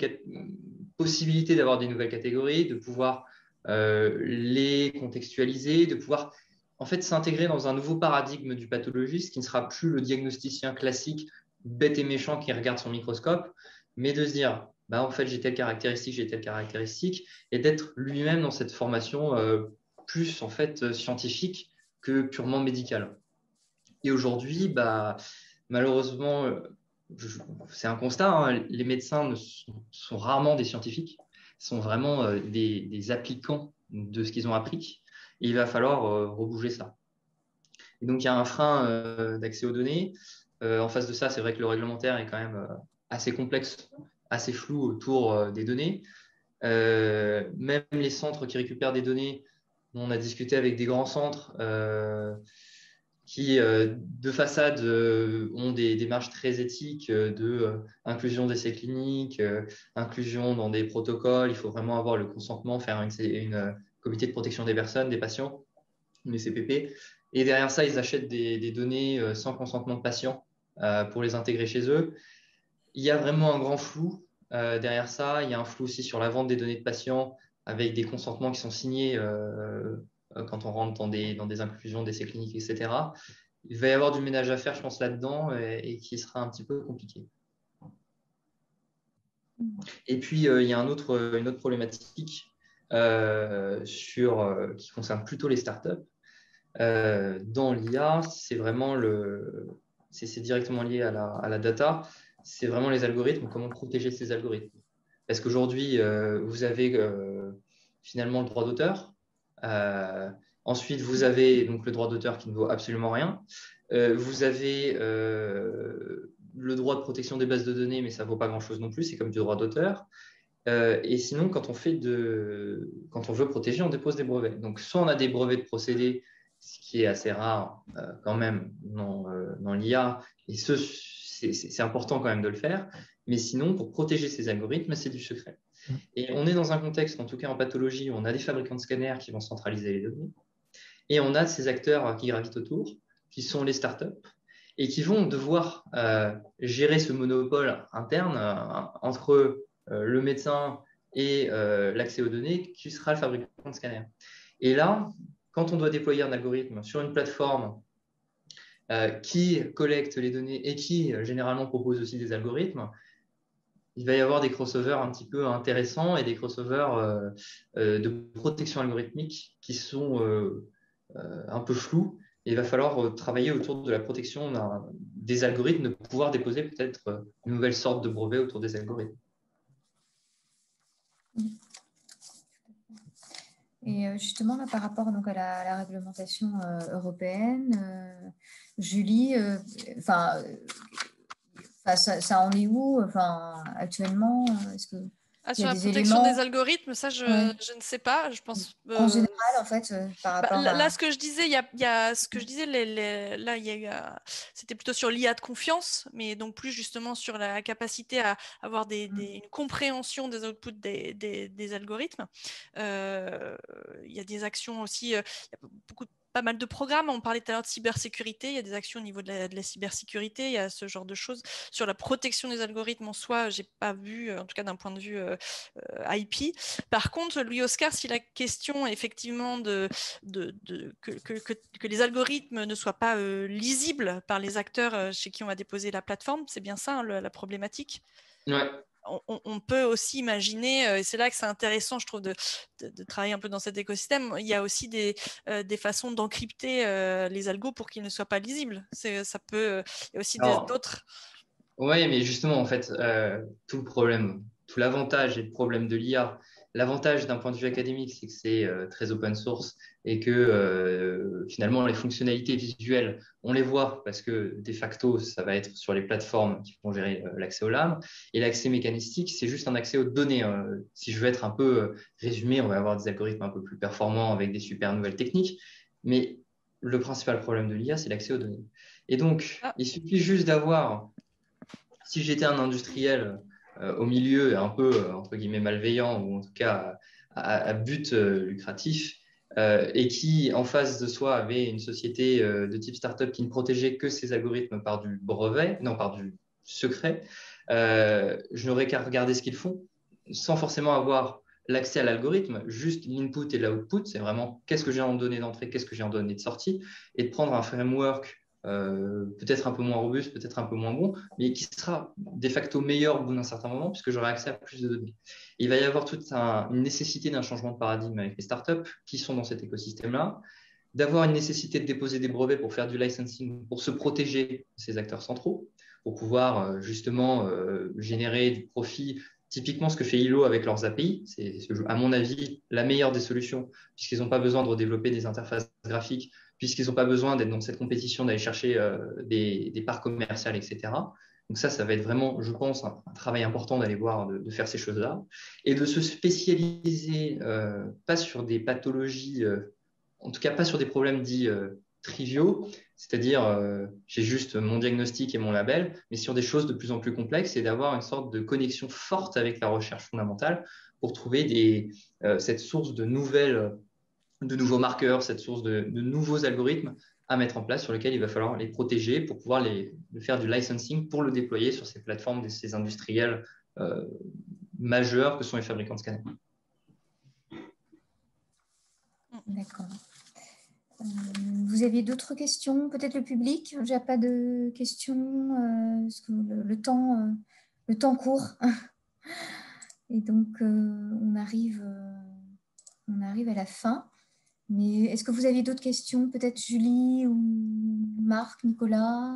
possibilité d'avoir des nouvelles catégories, de pouvoir les contextualiser, de pouvoir en fait s'intégrer dans un nouveau paradigme du pathologiste qui ne sera plus le diagnosticien classique bête et méchant qui regarde son microscope, mais de se dire en fait j'ai telle caractéristique, et d'être lui-même dans cette formation plus en fait scientifique que purement médicale. Et aujourd'hui, malheureusement, c'est un constat, hein, les médecins sont rarement des scientifiques, sont vraiment des appliquants de ce qu'ils ont appris. Et il va falloir rebouger ça. Et donc, il y a un frein d'accès aux données. En face de ça, c'est vrai que le réglementaire est quand même assez complexe, assez flou autour des données. Même les centres qui récupèrent des données, on a discuté avec des grands centres qui, de façade, ont des démarches très éthiques inclusion d'essais cliniques, inclusion dans des protocoles. Il faut vraiment avoir le consentement, faire une comité de protection des personnes, des patients, une CPP. Et derrière ça, ils achètent des données sans consentement de patients pour les intégrer chez eux. Il y a vraiment un grand flou derrière ça. Il y a un flou aussi sur la vente des données de patients avec des consentements qui sont signés quand on rentre dans des inclusions d'essais cliniques, etc. Il va y avoir du ménage à faire, je pense, là-dedans et qui sera un petit peu compliqué. Et puis, il y a une autre problématique qui concerne plutôt les startups. Dans l'IA, c'est vraiment c'est directement lié à la data. C'est vraiment les algorithmes, comment protéger ces algorithmes. Parce qu'aujourd'hui, vous avez finalement le droit d'auteur. Ensuite, vous avez donc le droit d'auteur qui ne vaut absolument rien. Vous avez le droit de protection des bases de données, mais ça ne vaut pas grand-chose non plus. C'est comme du droit d'auteur. Et sinon, quand on veut protéger, on dépose des brevets. Donc, soit on a des brevets de procédés, ce qui est assez rare quand même dans l'IA, et c'est important quand même de le faire. Mais sinon, pour protéger ces algorithmes, c'est du secret. Et on est dans un contexte, en tout cas en pathologie, où on a des fabricants de scanners qui vont centraliser les données, et on a ces acteurs qui gravitent autour, qui sont les startups, et qui vont devoir gérer ce monopole interne entre le médecin et l'accès aux données, qui sera le fabricant de scanners. Et là, quand on doit déployer un algorithme sur une plateforme qui collecte les données et qui généralement propose aussi des algorithmes, il va y avoir des crossovers un petit peu intéressants et des crossovers de protection algorithmique qui sont un peu flous. Et il va falloir travailler autour de la protection des algorithmes, de pouvoir déposer peut-être une nouvelle sorte de brevet autour des algorithmes. Et justement, là, par rapport donc, à la réglementation européenne, Julie, ça en est où actuellement? Est-ce que sur la protection des algorithmes, ça, je ne sais pas. Je pense. En général, en fait, par rapport là, ce que je disais, c'était plutôt sur l'IA de confiance, mais donc plus justement sur la capacité à avoir une compréhension des outputs des algorithmes. Il y a des actions aussi. Il y a beaucoup pas mal de programmes. On parlait tout à l'heure de cybersécurité. Il y a des actions au niveau de la cybersécurité. Il y a ce genre de choses. Sur la protection des algorithmes en soi, je n'ai pas vu, en tout cas d'un point de vue IP. Par contre, Louis-Oscar, si la question effectivement que les algorithmes ne soient pas lisibles par les acteurs chez qui on va déposer la plateforme, c'est bien ça, hein, la problématique. Ouais. On peut aussi imaginer, et c'est là que c'est intéressant, je trouve, de travailler un peu dans cet écosystème. Il y a aussi des façons d'encrypter les algos pour qu'ils ne soient pas lisibles. Ça peut, il y a aussi d'autres. Oui, mais justement, en fait, tout le problème, tout l'avantage et le problème de l'IA, l'avantage d'un point de vue académique, c'est que c'est très open source et que finalement, les fonctionnalités visuelles, on les voit parce que de facto, ça va être sur les plateformes qui vont gérer l'accès aux lames. Et l'accès mécanistique, c'est juste un accès aux données. Si je veux être un peu résumé, on va avoir des algorithmes un peu plus performants avec des super nouvelles techniques. Mais le principal problème de l'IA, c'est l'accès aux données. Et donc, il suffit juste d'avoir, si j'étais un industriel au milieu, un peu, entre guillemets, malveillant, ou en tout cas à but lucratif, et qui, en face de soi, avait une société de type startup qui ne protégeait que ses algorithmes par du brevet, non, par du secret, je n'aurais qu'à regarder ce qu'ils font, sans forcément avoir l'accès à l'algorithme, juste l'input et l'output, c'est vraiment qu'est-ce que j'ai en données d'entrée, qu'est-ce que j'ai en données de sortie, et de prendre un framework peut-être un peu moins robuste, peut-être un peu moins bon, mais qui sera de facto meilleur au bout d'un certain moment, puisque j'aurai accès à plus de données. Et il va y avoir toute une nécessité d'un changement de paradigme avec les startups qui sont dans cet écosystème-là, d'avoir une nécessité de déposer des brevets pour faire du licensing, pour se protéger de ces acteurs centraux, pour pouvoir justement générer du profit. Typiquement, ce que fait ILO avec leurs API, c'est à mon avis la meilleure des solutions, puisqu'ils n'ont pas besoin de redévelopper des interfaces graphiques, puisqu'ils n'ont pas besoin d'être dans cette compétition, d'aller chercher des parts commerciales, etc. Donc ça va être vraiment, je pense, un travail important d'aller voir, de faire ces choses-là, et de se spécialiser, pas sur des pathologies, en tout cas pas sur des problèmes dits triviaux, c'est-à-dire j'ai juste mon diagnostic et mon label, mais sur des choses de plus en plus complexes, et d'avoir une sorte de connexion forte avec la recherche fondamentale pour trouver cette source de nouveaux marqueurs, cette source de nouveaux algorithmes à mettre en place sur lesquels il va falloir les protéger pour pouvoir faire du licensing pour le déployer sur ces plateformes de ces industriels majeurs que sont les fabricants de scanners. D'accord. Vous aviez d'autres questions? Peut-être le public? J'ai pas de questions parce que le temps court. Et donc, on arrive à la fin. Mais est-ce que vous aviez d'autres questions? Peut-être Julie ou Marc, Nicolas?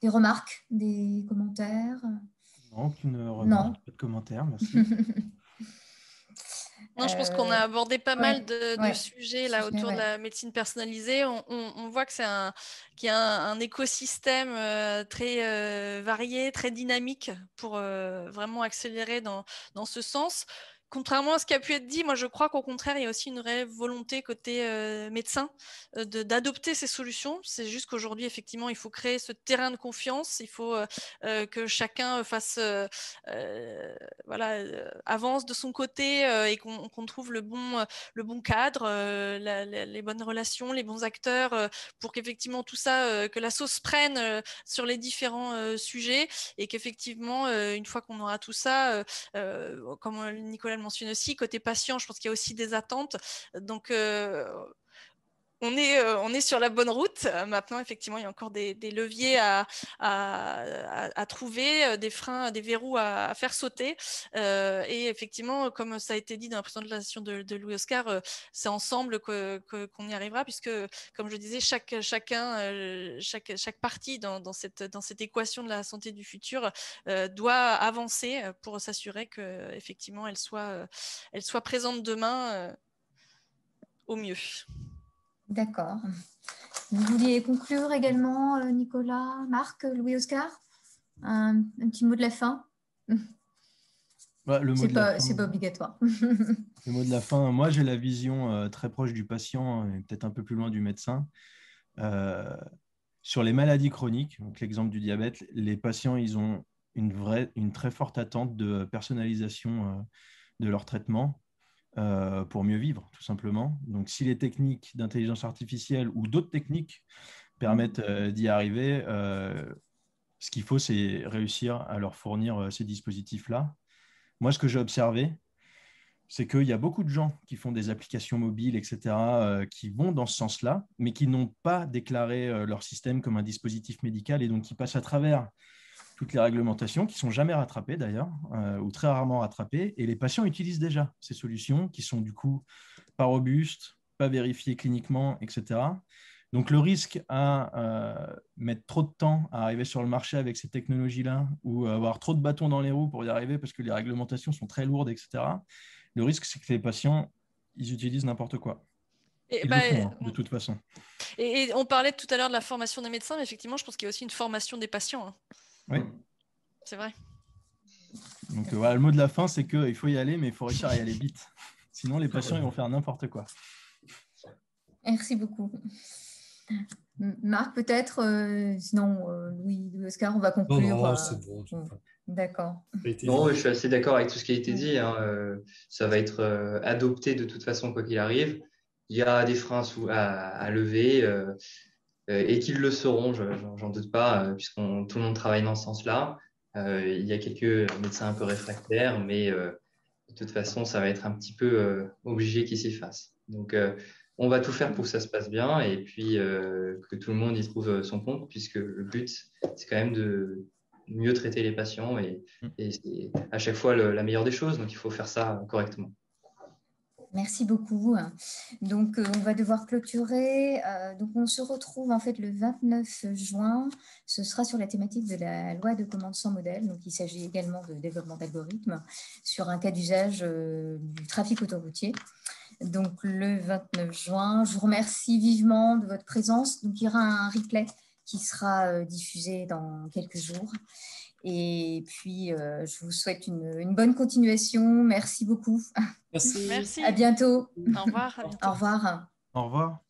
Des remarques, des commentaires? Non, aucune remarque, pas de commentaires, merci. Non, je pense qu'on a abordé pas mal de sujets là, autour de la médecine personnalisée. On voit qu'il y a un écosystème très varié, très dynamique pour vraiment accélérer dans ce sens. Contrairement à ce qui a pu être dit, moi je crois qu'au contraire, il y a aussi une réelle volonté côté médecin d'adopter ces solutions. C'est juste qu'aujourd'hui, effectivement, il faut créer ce terrain de confiance. Il faut que chacun avance de son côté et qu'on trouve le bon cadre, les bonnes relations, les bons acteurs pour qu'effectivement tout ça, que la sauce prenne sur les différents sujets et qu'effectivement, une fois qu'on aura tout ça, comme Nicolas le mentionne aussi, côté patient, je pense qu'il y a aussi des attentes. Donc, on est sur la bonne route. Maintenant, effectivement, il y a encore des leviers à trouver, des freins, des verrous à faire sauter. Et effectivement, comme ça a été dit dans la présentation de Louis-Oscar, c'est ensemble qu'on y arrivera, puisque, comme je disais, chaque partie dans cette équation de la santé du futur doit avancer pour s'assurer qu'effectivement, elle soit présente demain au mieux. D'accord. Vous vouliez conclure également, Nicolas, Marc, Louis-Oscar? Un petit mot de la fin? C'est pas obligatoire. Le mot de la fin, moi j'ai la vision très proche du patient et peut-être un peu plus loin du médecin. Sur les maladies chroniques, donc l'exemple du diabète, les patients ils ont une très forte attente de personnalisation de leur traitement. pour mieux vivre, tout simplement. Donc, si les techniques d'intelligence artificielle ou d'autres techniques permettent d'y arriver, ce qu'il faut, c'est réussir à leur fournir ces dispositifs-là. Moi, ce que j'ai observé, c'est qu'il y a beaucoup de gens qui font des applications mobiles, etc., qui vont dans ce sens-là, mais qui n'ont pas déclaré leur système comme un dispositif médical et donc qui passent à travers toutes les réglementations, qui ne sont jamais rattrapées d'ailleurs, ou très rarement rattrapées, et les patients utilisent déjà ces solutions qui sont du coup pas robustes, pas vérifiées cliniquement, etc. Donc le risque à mettre trop de temps à arriver sur le marché avec ces technologies-là, ou avoir trop de bâtons dans les roues pour y arriver parce que les réglementations sont très lourdes, etc., le risque, c'est que les patients, ils utilisent n'importe quoi. Ils le font, de toute façon. Et on parlait tout à l'heure de la formation des médecins, mais effectivement, je pense qu'il y a aussi une formation des patients. Hein. Oui. C'est vrai. Donc voilà, le mot de la fin, c'est qu'il faut y aller, mais il faut réussir à y aller vite. Sinon, les patients, ils vont faire n'importe quoi. Merci beaucoup. Marc, peut-être, sinon, Louis, Oscar, on va conclure. Non, c'est bon. D'accord. Non, je suis assez d'accord avec tout ce qui a été dit. Hein. Ça va être adopté de toute façon, quoi qu'il arrive. Il y a des freins à lever et qu'ils le seront, j'en doute pas, puisque tout le monde travaille dans ce sens-là. Il y a quelques médecins un peu réfractaires, mais de toute façon, ça va être un petit peu obligé qu'ils s'y fassent. Donc, on va tout faire pour que ça se passe bien et puis que tout le monde y trouve son compte, puisque le but, c'est quand même de mieux traiter les patients et c'est à chaque fois la meilleure des choses. Donc, il faut faire ça correctement. Merci beaucoup. Donc, on va devoir clôturer. Donc, on se retrouve en fait le 29 juin. Ce sera sur la thématique de la loi de commande sans modèle. Donc, il s'agit également de développement d'algorithmes sur un cas d'usage du trafic autoroutier. Donc, le 29 juin, je vous remercie vivement de votre présence. Donc, il y aura un replay qui sera diffusé dans quelques jours. Et puis, je vous souhaite une bonne continuation. Merci beaucoup. Merci. Merci. À bientôt. Au revoir. À bientôt. Au revoir. Au revoir.